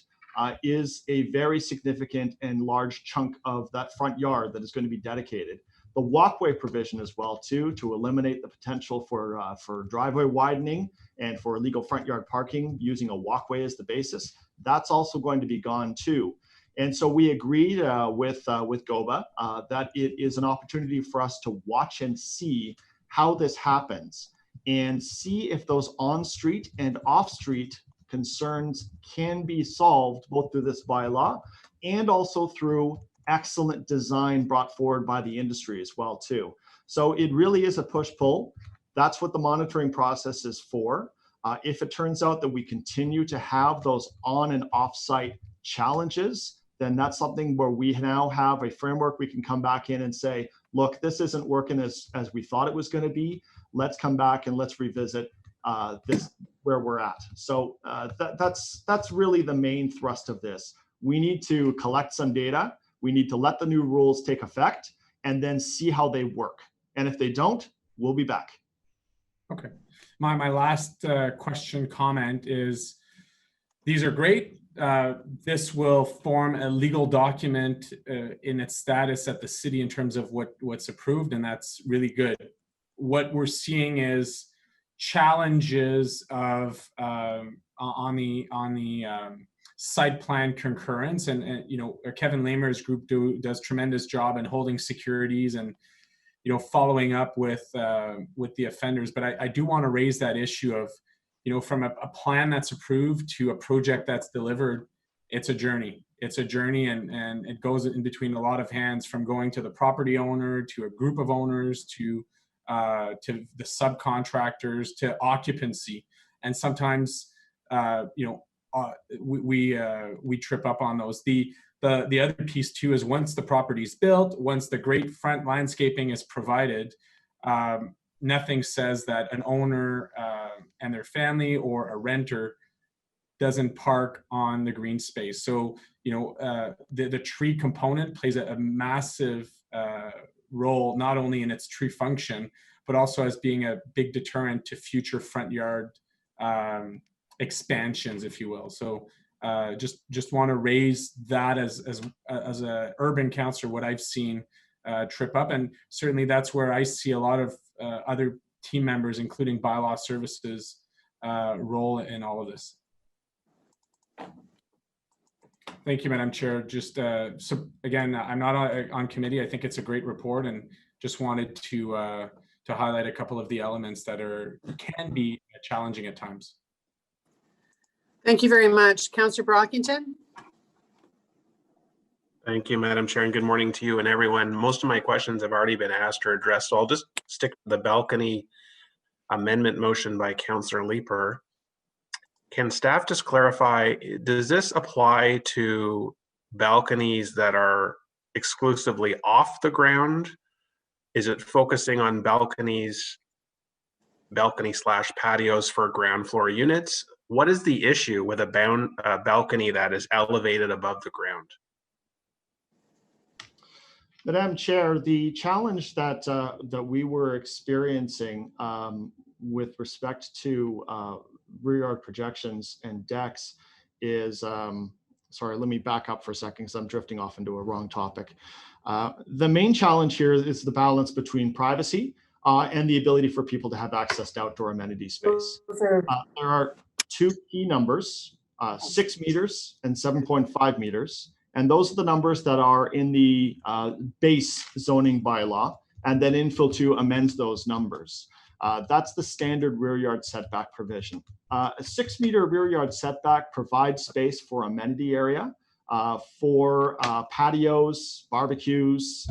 is a very significant and large chunk of that front yard that is going to be dedicated. The walkway provision as well too, to eliminate the potential for driveway widening and for illegal front yard parking using a walkway as the basis, that's also going to be gone too. And so we agreed with GOBA that it is an opportunity for us to watch and see how this happens and see if those on-street and off-street concerns can be solved both through this bylaw and also through excellent design brought forward by the industry as well too. So it really is a push-pull. That's what the monitoring process is for. If it turns out that we continue to have those on and off-site challenges, then that's something where we now have a framework we can come back in and say, look, this isn't working as we thought it was going to be. Let's come back and let's revisit this where we're at. So that's really the main thrust of this. We need to collect some data. We need to let the new rules take effect and then see how they work. And if they don't, we'll be back. Okay. My last question comment is, these are great. This will form a legal document in its status at the city in terms of what's approved, and that's really good. What we're seeing is challenges of on the site plan concurrence, and you know, Kevin Lamer's group does tremendous job in holding securities and, you know, following up with the offenders. But I do want to raise that issue of, you know, from a plan that's approved to a project that's delivered, it's a journey. It's a journey, and it goes in between a lot of hands, from going to the property owner, to a group of owners, to the subcontractors, to occupancy. And sometimes, you know, we trip up on those. The other piece too is, once the property's built, once the great front landscaping is provided, nothing says that an owner and their family or a renter doesn't park on the green space. So, you know, the tree component plays a massive role, not only in its tree function, but also as being a big deterrent to future front yard expansions, if you will. So just want to raise that as a urban councillor, what I've seen trip up. And certainly that's where I see a lot of other team members, including bylaw services, role in all of this. Thank you, Madam Chair. Just so again, I'm not on committee. I think it's a great report, and just wanted to highlight a couple of the elements that can be challenging at times. Thank you very much. Councillor Brockington. Thank you, Madam Chair, and good morning to you and everyone. Most of my questions have already been asked or addressed, so I'll just stick to the balcony amendment motion by Councillor Leeper. Can staff just clarify, does this apply to balconies that are exclusively off the ground? Is it focusing on balcony/patios for ground floor units? What is the issue with a balcony that is elevated above the ground? Madam Chair, the challenge that we were experiencing with respect to rear yard projections and decks is, sorry, let me back up for a second because I'm drifting off into a wrong topic. The main challenge here is the balance between privacy and the ability for people to have access to outdoor amenity space. There are two key numbers, 6 meters and 7.5 meters. And those are the numbers that are in the base zoning bylaw, and then Infield 2 amends those numbers. That's the standard rear yard setback provision. A 6 meter rear yard setback provides space for amenity area, for patios, barbecues,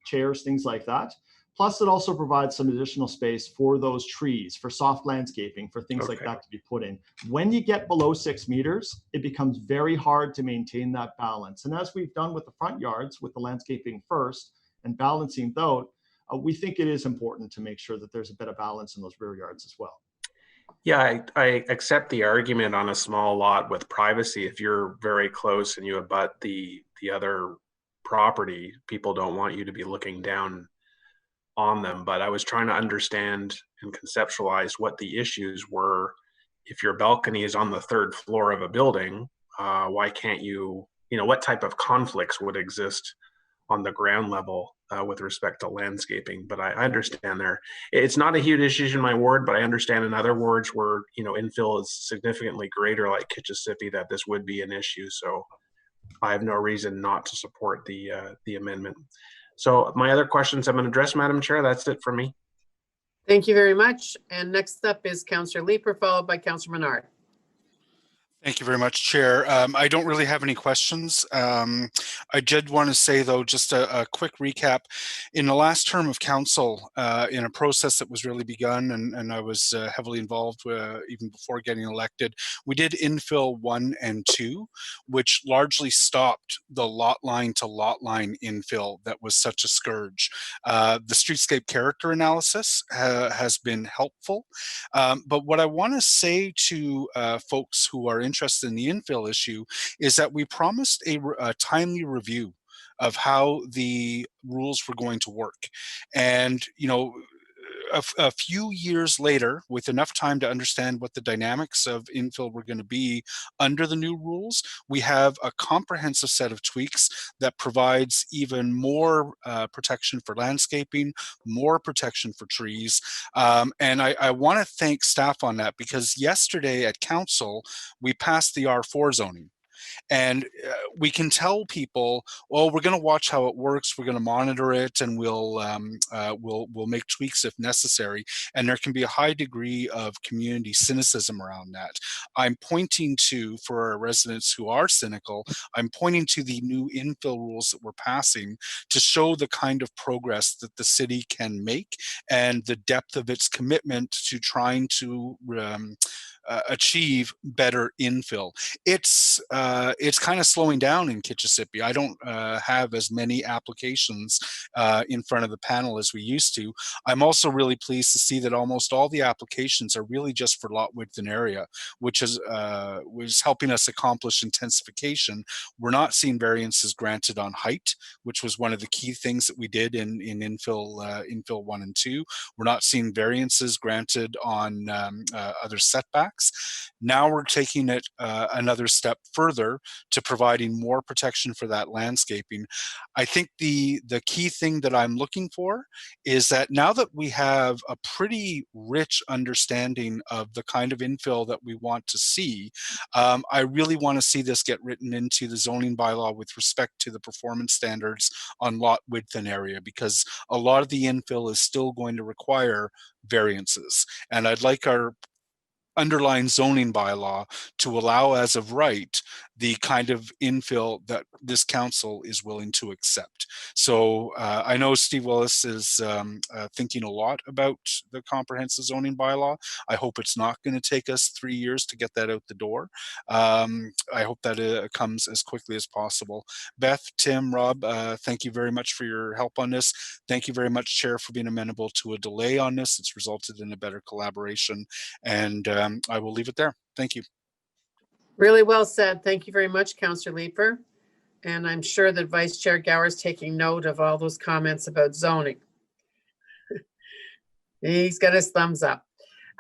chairs, things like that. Plus, it also provides some additional space for those trees, for soft landscaping, for things like that to be put in. When you get below 6 meters, it becomes very hard to maintain that balance. And as we've done with the front yards, with the landscaping first and balancing those, we think it is important to make sure that there's a bit of balance in those rear yards as well. Yeah, I accept the argument on a small lot with privacy. If you're very close and you abut the other property, people don't want you to be looking down on them. But I was trying to understand and conceptualize what the issues were. If your balcony is on the 3rd floor of a building, why can't you, what type of conflicts would exist on the ground level with respect to landscaping? But I understand there. It's not a huge issue in my ward, but I understand in other wards where, infill is significantly greater, like Kitchissippi, that this would be an issue. So I have no reason not to support the amendment. So my other questions I'm going to address, Madam Chair. That's it for me. Thank you very much. And next up is Councillor Leeper, followed by Councillor Menard. Thank you very much, Chair. I don't really have any questions. I did want to say, though, just a quick recap. In the last term of council, in a process that was really begun, and I was heavily involved even before getting elected, we did infill 1 and 2, which largely stopped the lot line to lot line infill that was such a scourge. The streetscape character analysis has been helpful. But what I want to say to folks who are interested in the infill issue is that we promised a timely review of how the rules were going to work. And, a few years later, with enough time to understand what the dynamics of infill were going to be under the new rules, we have a comprehensive set of tweaks that provides even more protection for landscaping, more protection for trees. And I want to thank staff on that, because yesterday at council, we passed the R4 zoning. And we can tell people, well, we're going to watch how it works, we're going to monitor it, and we'll make tweaks if necessary. And there can be a high degree of community cynicism around that. I'm pointing to, for our residents who are cynical, I'm pointing to the new infill rules that we're passing to show the kind of progress that the city can make and the depth of its commitment to trying to achieve better infill. It's kind of slowing down in Kitchissippi. I don't have as many applications in front of the panel as we used to. I'm also really pleased to see that almost all the applications are really just for lot width and area, which is was helping us accomplish intensification. We're not seeing variances granted on height, which was one of the key things that we did in infill 1 and 2. We're not seeing variances granted on other setbacks. Now we're taking it another step further to providing more protection for that landscaping. I think the key thing that I'm looking for is that now that we have a pretty rich understanding of the kind of infill that we want to see, I really want to see this get written into the zoning bylaw with respect to the performance standards on lot width and area, because a lot of the infill is still going to require variances. And I'd like our underlying zoning bylaw to allow, as of right, the kind of infill that this council is willing to accept. So I know Steve Willis is thinking a lot about the comprehensive zoning bylaw. I hope it's not going to take us 3 years to get that out the door. I hope that it comes as quickly as possible. Beth, Tim, Rob, thank you very much for your help on this. Thank you very much, Chair, for being amenable to a delay on this. It's resulted in a better collaboration, and I will leave it there. Thank you. Really well said. Thank you very much, Councillor Leeper. And I'm sure that Vice Chair Gower is taking note of all those comments about zoning. He's got his thumbs up.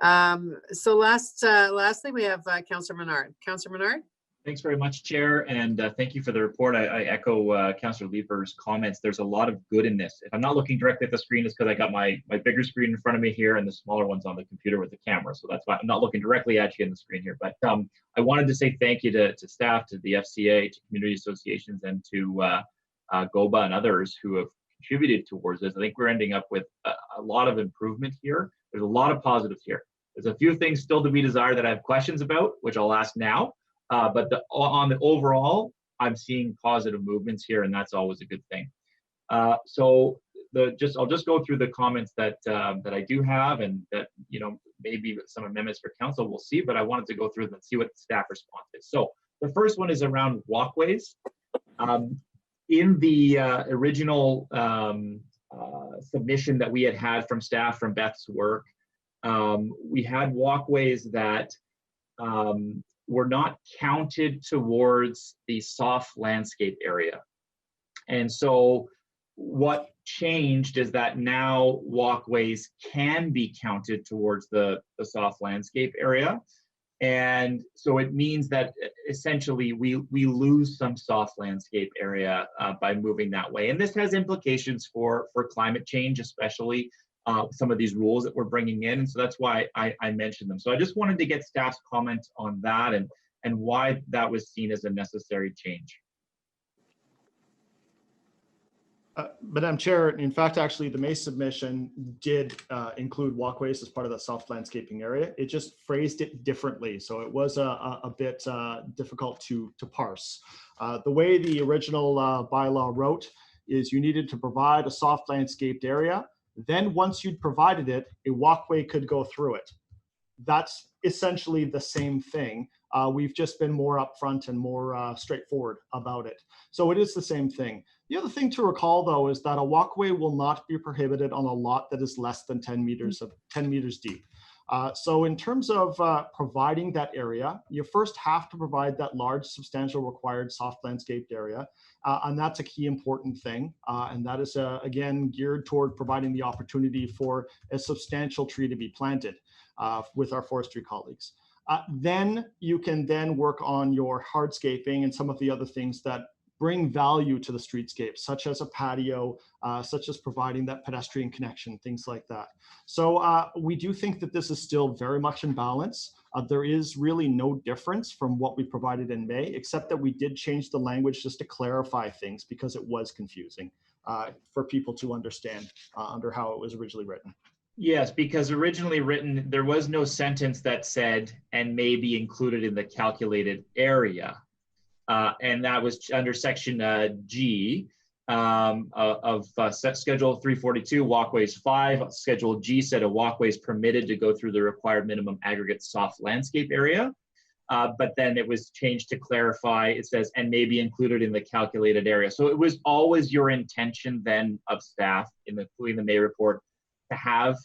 So lastly, we have Councillor Menard. Councillor Menard? Thanks very much, Chair, and thank you for the report. I echo Councillor Leeper's comments. There's a lot of good in this. If I'm not looking directly at the screen, it's because I got my bigger screen in front of me here and the smaller one's on the computer with the camera. So that's why I'm not looking directly at you in the screen here. But I wanted to say thank you to staff, to the FCA, to community associations, and to GOBA and others who have contributed towards this. I think we're ending up with a lot of improvement here. There's a lot of positives here. There's a few things still to be desired that I have questions about, which I'll ask now. But on the overall, I'm seeing positive movements here, and that's always a good thing. So I'll just go through the comments that I do have, and that maybe some amendments for council we'll see. But I wanted to go through them and see what the staff response is. So the first one is around walkways. In the original submission that we had from staff from Beth's work, we had walkways that were not counted towards the soft landscape area. And so what changed is that now walkways can be counted towards the soft landscape area. And so it means that essentially we lose some soft landscape area by moving that way. And this has implications for climate change, especially some of these rules that we're bringing in. And so that's why I mentioned them. So I just wanted to get staff's comment on that and why that was seen as a necessary change. Madam Chair, in fact, actually, the May submission did include walkways as part of the soft landscaping area. It just phrased it differently, so it was a bit difficult to parse. The way the original bylaw wrote is you needed to provide a soft landscaped area. Then once you'd provided it, a walkway could go through it. That's essentially the same thing. We've just been more upfront and more straightforward about it. So it is the same thing. The other thing to recall, though, is that a walkway will not be prohibited on a lot that is less than 10 meters deep. So in terms of providing that area, you first have to provide that large, substantial required soft landscaped area. And that's a key important thing. And that is, again, geared toward providing the opportunity for a substantial tree to be planted with our forestry colleagues. Then you can then work on your hardscaping and some of the other things that bring value to the streetscape, such as a patio, such as providing that pedestrian connection, things like that. So we do think that this is still very much in balance. There is really no difference from what we provided in May, except that we did change the language just to clarify things because it was confusing for people to understand under how it was originally written. Yes, because originally written, there was no sentence that said, and may be included in the calculated area. And that was under section G of Schedule 342, walkways 5. Schedule G said a walkway is permitted to go through the required minimum aggregate soft landscape area. But then it was changed to clarify, it says, and may be included in the calculated area. So it was always your intention then of staff, including the May report, to have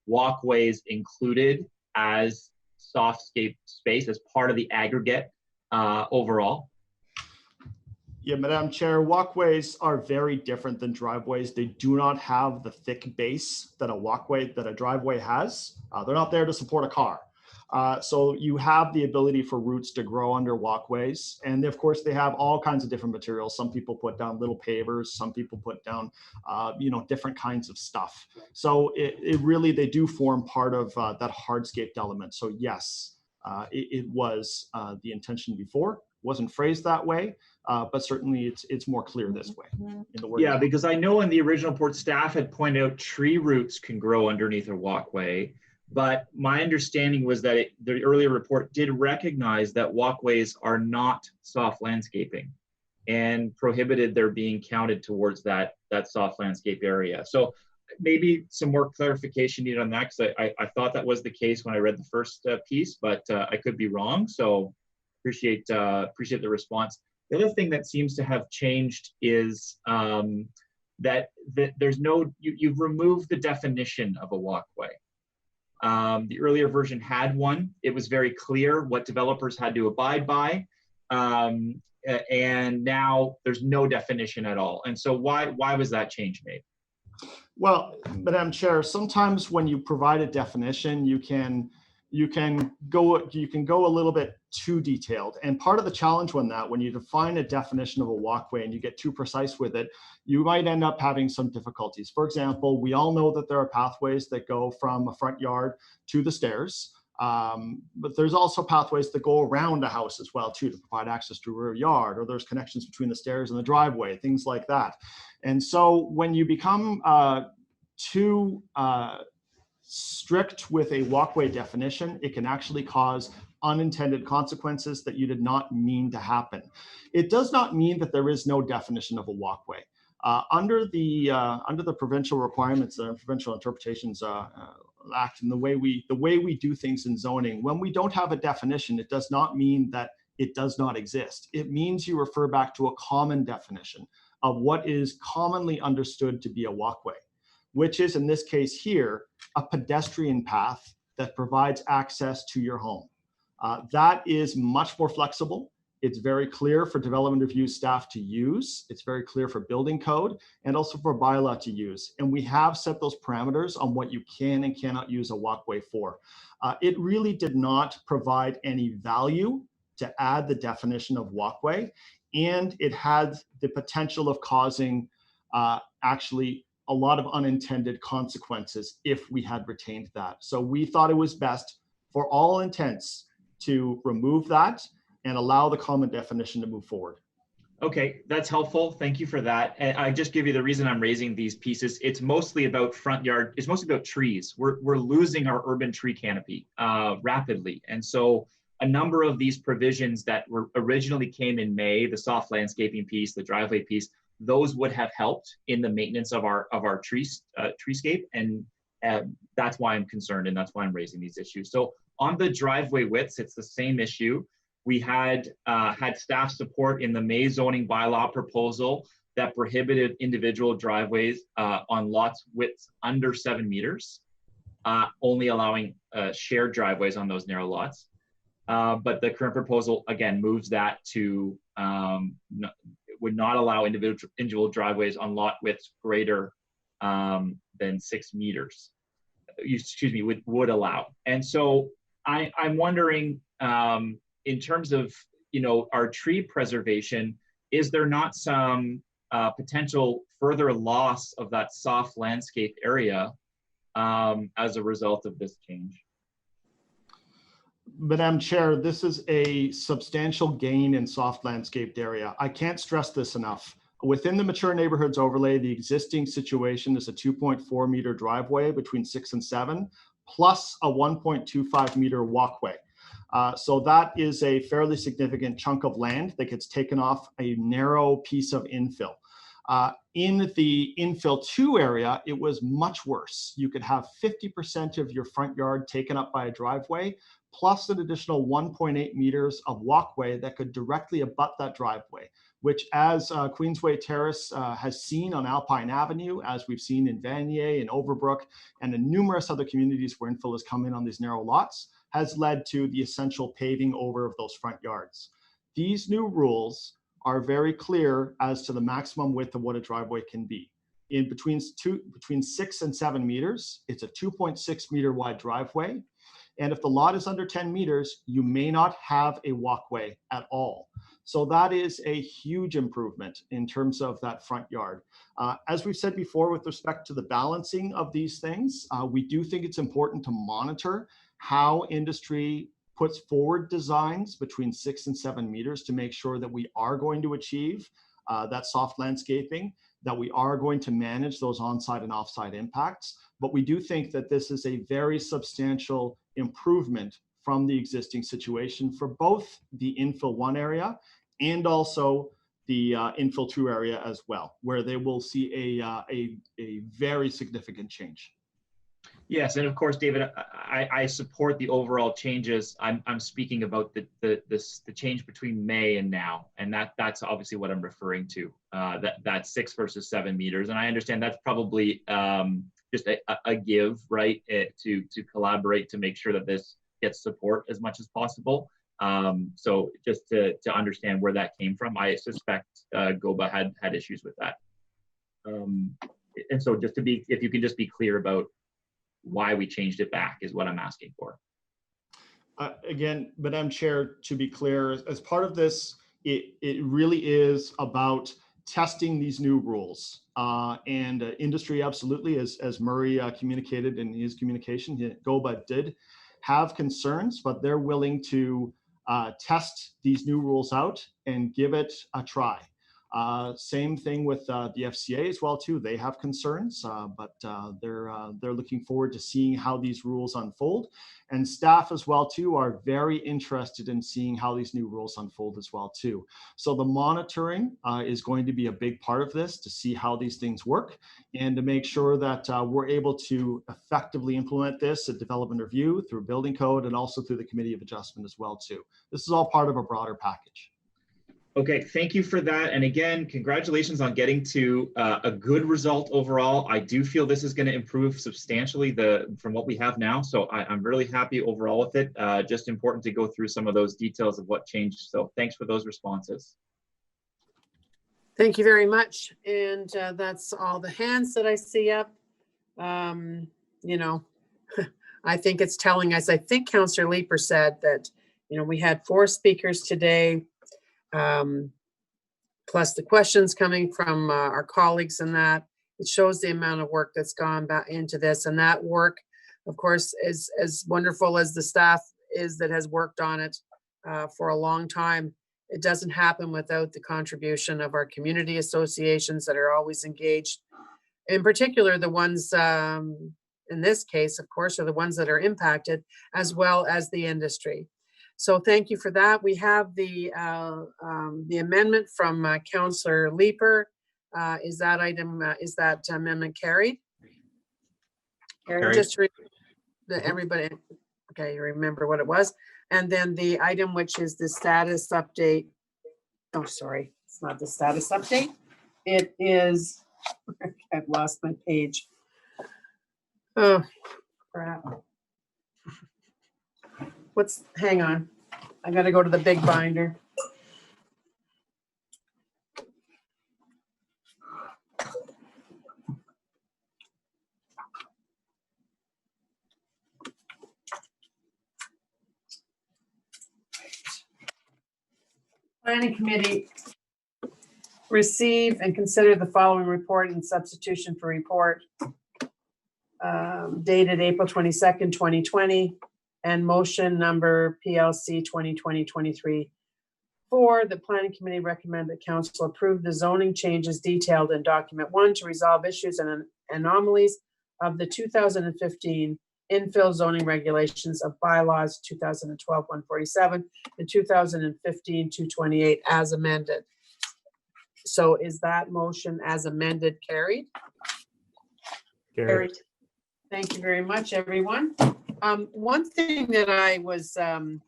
walkways included as softscape space as part of the aggregate overall. Yeah, Madam Chair, walkways are very different than driveways. They do not have the thick base that a driveway has. They're not there to support a car. So you have the ability for roots to grow under walkways. And of course, they have all kinds of different materials. Some people put down little pavers, some people put down, different kinds of stuff. So it really, they do form part of that hardscaped element. So yes, it was the intention before. Wasn't phrased that way, but certainly it's more clear this way in the word. Yeah, because I know in the original report, staff had pointed out tree roots can grow underneath a walkway, but my understanding was that the earlier report did recognize that walkways are not soft landscaping and prohibited their being counted towards that soft landscape area. So maybe some more clarification needed on that, because I thought that was the case when I read the first piece, but I could be wrong. So appreciate the response. The other thing that seems to have changed is that there's you've removed the definition of a walkway. The earlier version had one. It was very clear what developers had to abide by. And now there's no definition at all. And so why was that change made? Well, Madam Chair, sometimes when you provide a definition, you can you can go a little bit too detailed. And part of the challenge when you define a definition of a walkway and you get too precise with it, you might end up having some difficulties. For example, we all know that there are pathways that go from a front yard to the stairs. But there's also pathways that go around a house as well too, to provide access to a rear yard, or there's connections between the stairs and the driveway, things like that. And so when you become too strict with a walkway definition, it can actually cause unintended consequences that you did not mean to happen. It does not mean that there is no definition of a walkway. Under the provincial requirements, the Provincial Interpretations Act, and the way we do things in zoning, when we don't have a definition, it does not mean that it does not exist. It means you refer back to a common definition of what is commonly understood to be a walkway, which is, in this case here, a pedestrian path that provides access to your home. That is much more flexible. It's very clear for development review staff to use. It's very clear for building code and also for bylaw to use. And we have set those parameters on what you can and cannot use a walkway for. It really did not provide any value to add the definition of walkway, and it had the potential of causing actually a lot of unintended consequences if we had retained that. So we thought it was best for all intents to remove that and allow the common definition to move forward. Okay, that's helpful. Thank you for that. And I just give you the reason I'm raising these pieces. It's mostly about front yard. It's mostly about trees. We're losing our urban tree canopy rapidly. And so a number of these provisions that were originally came in May, the soft landscaping piece, the driveway piece, those would have helped in the maintenance of our treescape. And that's why I'm concerned, and that's why I'm raising these issues. So on the driveway widths, it's the same issue. We had staff support in the May zoning bylaw proposal that prohibited individual driveways on lots widths under 7 meters, only allowing shared driveways on those narrow lots. But the current proposal, again, moves that to, would not allow individual driveways on lot widths greater than 6 meters. Excuse me, would allow. And so I'm wondering, in terms of, our tree preservation, is there not some potential further loss of that soft landscape area as a result of this change? Madam Chair, this is a substantial gain in soft landscaped area. I can't stress this enough. Within the mature neighborhoods overlay, the existing situation is a 2.4 meter driveway between 6 and 7, plus a 1.25 meter walkway. So that is a fairly significant chunk of land that gets taken off a narrow piece of infill. In the infill 2 area, it was much worse. You could have 50% of your front yard taken up by a driveway, plus an additional 1.8 meters of walkway that could directly abut that driveway, which, as Queensway Terrace has seen on Alpine Avenue, as we've seen in Vanier and Overbrook, and in numerous other communities where infill has come in on these narrow lots, has led to the essential paving over of those front yards. These new rules are very clear as to the maximum width of what a driveway can be. In between 6 and 7 meters, it's a 2.6 meter wide driveway. And if the lot is under 10 meters, you may not have a walkway at all. So that is a huge improvement in terms of that front yard. As we've said before, with respect to the balancing of these things, we do think it's important to monitor how industry puts forward designs between 6 and 7 meters to make sure that we are going to achieve that soft landscaping, that we are going to manage those on-site and off-site impacts. But we do think that this is a very substantial improvement from the existing situation for both the infill 1 area and also the infill 2 area as well, where they will see a very significant change. Yes, and of course, David, I support the overall changes. I'm speaking about the change between May and now, and that's obviously what I'm referring to. That 6 versus 7 meters, and I understand that's probably just a give, right? To collaborate to make sure that this gets support as much as possible. So just to understand where that came from, I suspect GOBA had issues with that. And so just if you can just be clear about why we changed it back is what I'm asking for. Again, Madam Chair, to be clear, as part of this, it really is about testing these new rules. And industry absolutely, as Murray communicated in his communication, GOBA did have concerns, but they're willing to test these new rules out and give it a try. Same thing with the FCA as well too. They have concerns, but they're looking forward to seeing how these rules unfold. And staff as well too are very interested in seeing how these new rules unfold as well too. So the monitoring is going to be a big part of this, to see how these things work and to make sure that we're able to effectively implement this at development review through building code and also through the Committee of Adjustment as well too. This is all part of a broader package. Okay, thank you for that. And again, congratulations on getting to a good result overall. I do feel this is going to improve substantially from what we have now. So I'm really happy overall with it. Just important to go through some of those details of what changed. So thanks for those responses. Thank you very much. And that's all the hands that I see up. You know, I think it's telling us, I think Councillor Leeper said that, you know, we had 4 speakers today. Plus the questions coming from our colleagues, and that it shows the amount of work that's gone back into this. And that work, of course, is as wonderful as the staff is that has worked on it for a long time. It doesn't happen without the contribution of our community associations that are always engaged. In particular, the ones in this case, of course, are the ones that are impacted, as well as the industry. So thank you for that. We have the amendment from Councillor Leeper. Is that amendment carried? Carried. Just to everybody, okay, you remember what it was. And then the item, which is the status update. Oh, sorry, it's not the status update. It is, I've lost my page. Oh, crap. Hang on. I got to go to the big binder. Planning Committee receive and consider the following report in substitution for report dated April 22nd, 2020. And motion number PLC 2020-23. 4, the Planning Committee recommend that Council approve the zoning changes detailed in document 1 to resolve issues and anomalies of the 2015 infill zoning regulations of bylaws 2012-147 and 2015-228 as amended. So is that motion as amended carried? Carried. Thank you very much, everyone. One thing that I was that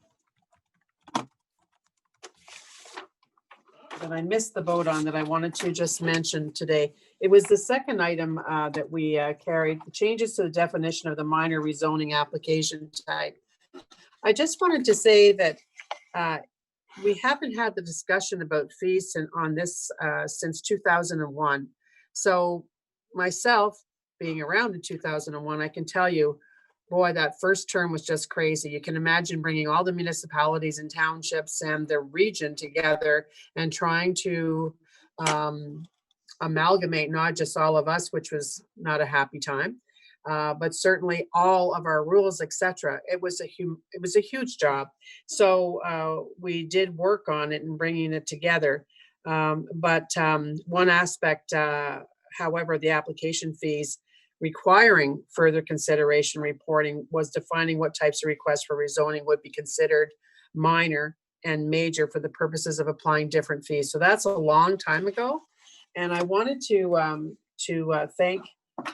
I missed the vote on that I wanted to just mention today. It was the second item that we carried, the changes to the definition of the minor rezoning application type. I just wanted to say that we haven't had the discussion about fees on this since 2001. So myself, being around in 2001, I can tell you, boy, that first term was just crazy. You can imagine bringing all the municipalities and townships and the region together and trying to amalgamate not just all of us, which was not a happy time, but certainly all of our rules, etc. It was a huge job. So we did work on it and bringing it together. But one aspect, however, the application fees requiring further consideration reporting was defining what types of requests for rezoning would be considered minor and major for the purposes of applying different fees. So that's a long time ago. And I wanted to thank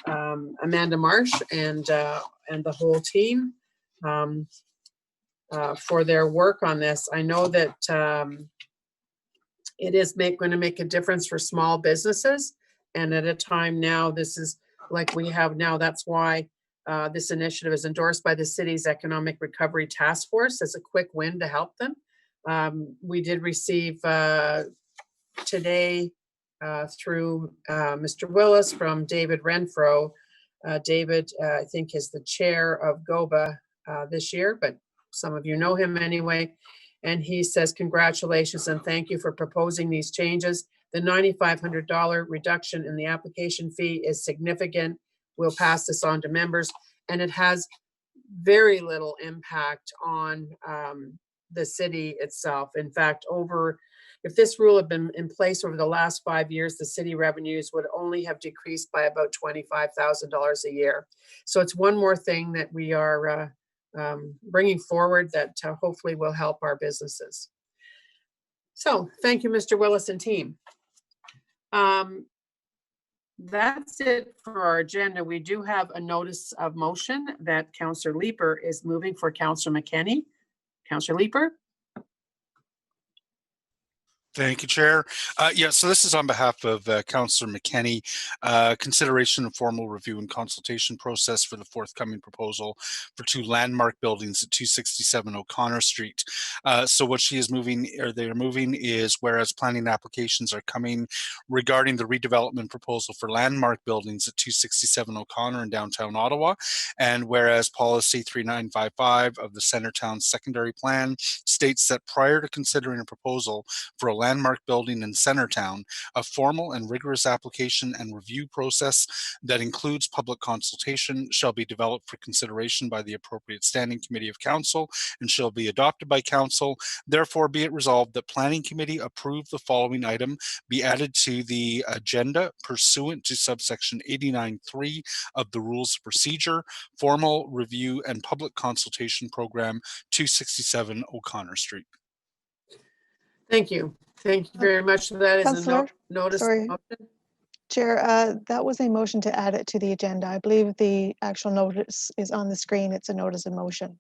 Amanda Marsh and the whole team for their work on this. I know that it is going to make a difference for small businesses. And at a time now, this is like we have now, that's why this initiative is endorsed by the city's Economic Recovery Task Force as a quick win to help them. We did receive today through Mr. Willis from David Renfro. David, I think, is the chair of GOBA this year, but some of you know him anyway. And he says, congratulations and thank you for proposing these changes. The $9,500 reduction in the application fee is significant. We'll pass this on to members, and it has very little impact on the city itself. In fact, if this rule had been in place over the last 5 years, the city revenues would only have decreased by about $25,000 a year. So it's one more thing that we are bringing forward that hopefully will help our businesses. So thank you, Mr. Willis and team. That's it for our agenda. We do have a notice of motion that Councillor Leeper is moving for Councillor McKenney. Councillor Leeper. Thank you, Chair. Yeah, so this is on behalf of Councillor McKenney. Consideration of formal review and consultation process for the forthcoming proposal for 2 landmark buildings at 267 O'Connor Street. So what she is moving, or they are moving, is whereas planning applications are coming regarding the redevelopment proposal for landmark buildings at 267 O'Connor in downtown Ottawa, and whereas policy 3955 of the Centertown Secondary Plan states that prior to considering a proposal for a landmark building in Centertown, a formal and rigorous application and review process that includes public consultation shall be developed for consideration by the appropriate standing committee of council and shall be adopted by council. Therefore, be it resolved that planning committee approve the following item be added to the agenda pursuant to subsection 89.3 of the rules of procedure, formal review and public consultation program, 267 O'Connor Street. Thank you. Thank you very much. That is Councillor, a notice. sorry. Chair, that was a motion to add it to the agenda. I believe the actual notice is on the screen. It's a notice of motion.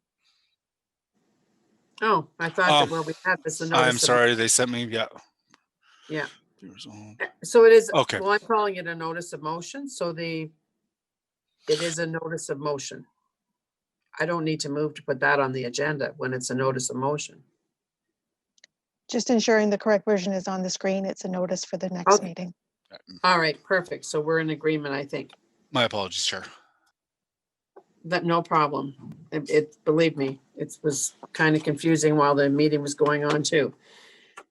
Oh, I thought that where we had this. I'm sorry, they sent me, yeah. Yeah. So it is, okay. Well, I'm calling it a notice of motion. So it is a notice of motion. I don't need to move to put that on the agenda when it's a notice of motion. Just ensuring the correct version is on the screen. It's a notice for the next meeting. All right, perfect. So we're in agreement, I think. My apologies, Chair. That no problem. Believe me, it was kind of confusing while the meeting was going on too.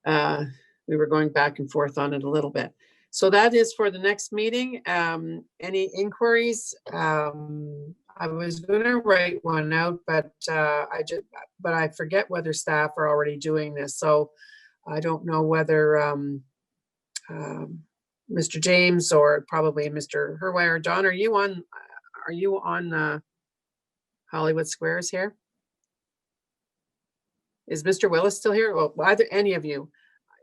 We were going back and forth on it a little bit. So that is for the next meeting. Any inquiries? I was going to write one out, but I forget whether staff are already doing this. So I don't know whether Mr. James or probably Mr. Herwire. Don, are you on Hollywood Squares here? Is Mr. Willis still here? Well, either any of you.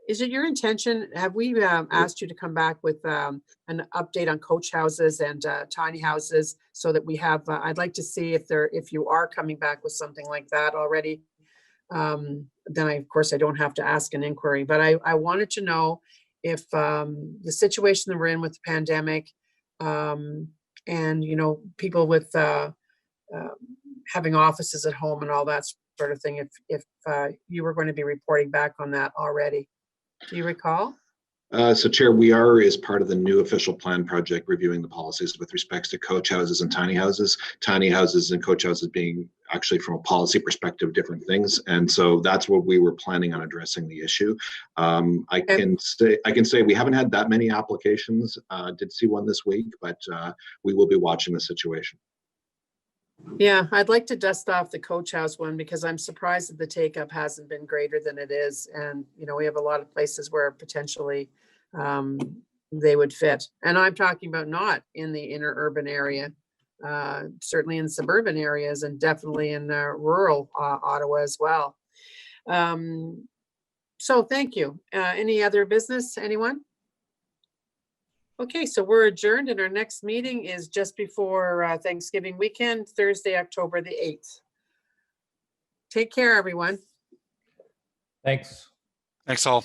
Is it your intention, have we asked you to come back with an update on coach houses and tiny houses so that we have, I'd like to see if you are coming back with something like that already. Then of course, I don't have to ask an inquiry, but I wanted to know if the situation that we're in with the pandemic and, people with having offices at home and all that sort of thing, if you were going to be reporting back on that already. Do you recall? So Chair, we are, as part of the new official plan project, reviewing the policies with respects to coach houses and tiny houses. Tiny houses and coach houses being actually, from a policy perspective, different things. And so that's what we were planning on addressing the issue. I can say we haven't had that many applications. Did see one this week, but we will be watching the situation. Yeah, I'd like to dust off the coach house one because I'm surprised that the take up hasn't been greater than it is. And, we have a lot of places where potentially they would fit. And I'm talking about not in the inner urban area, certainly in suburban areas and definitely in rural Ottawa as well. So thank you. Any other business, anyone? Okay, so we're adjourned and our next meeting is just before Thanksgiving weekend, Thursday, October the 8th. Take care, everyone. Thanks. Thanks all.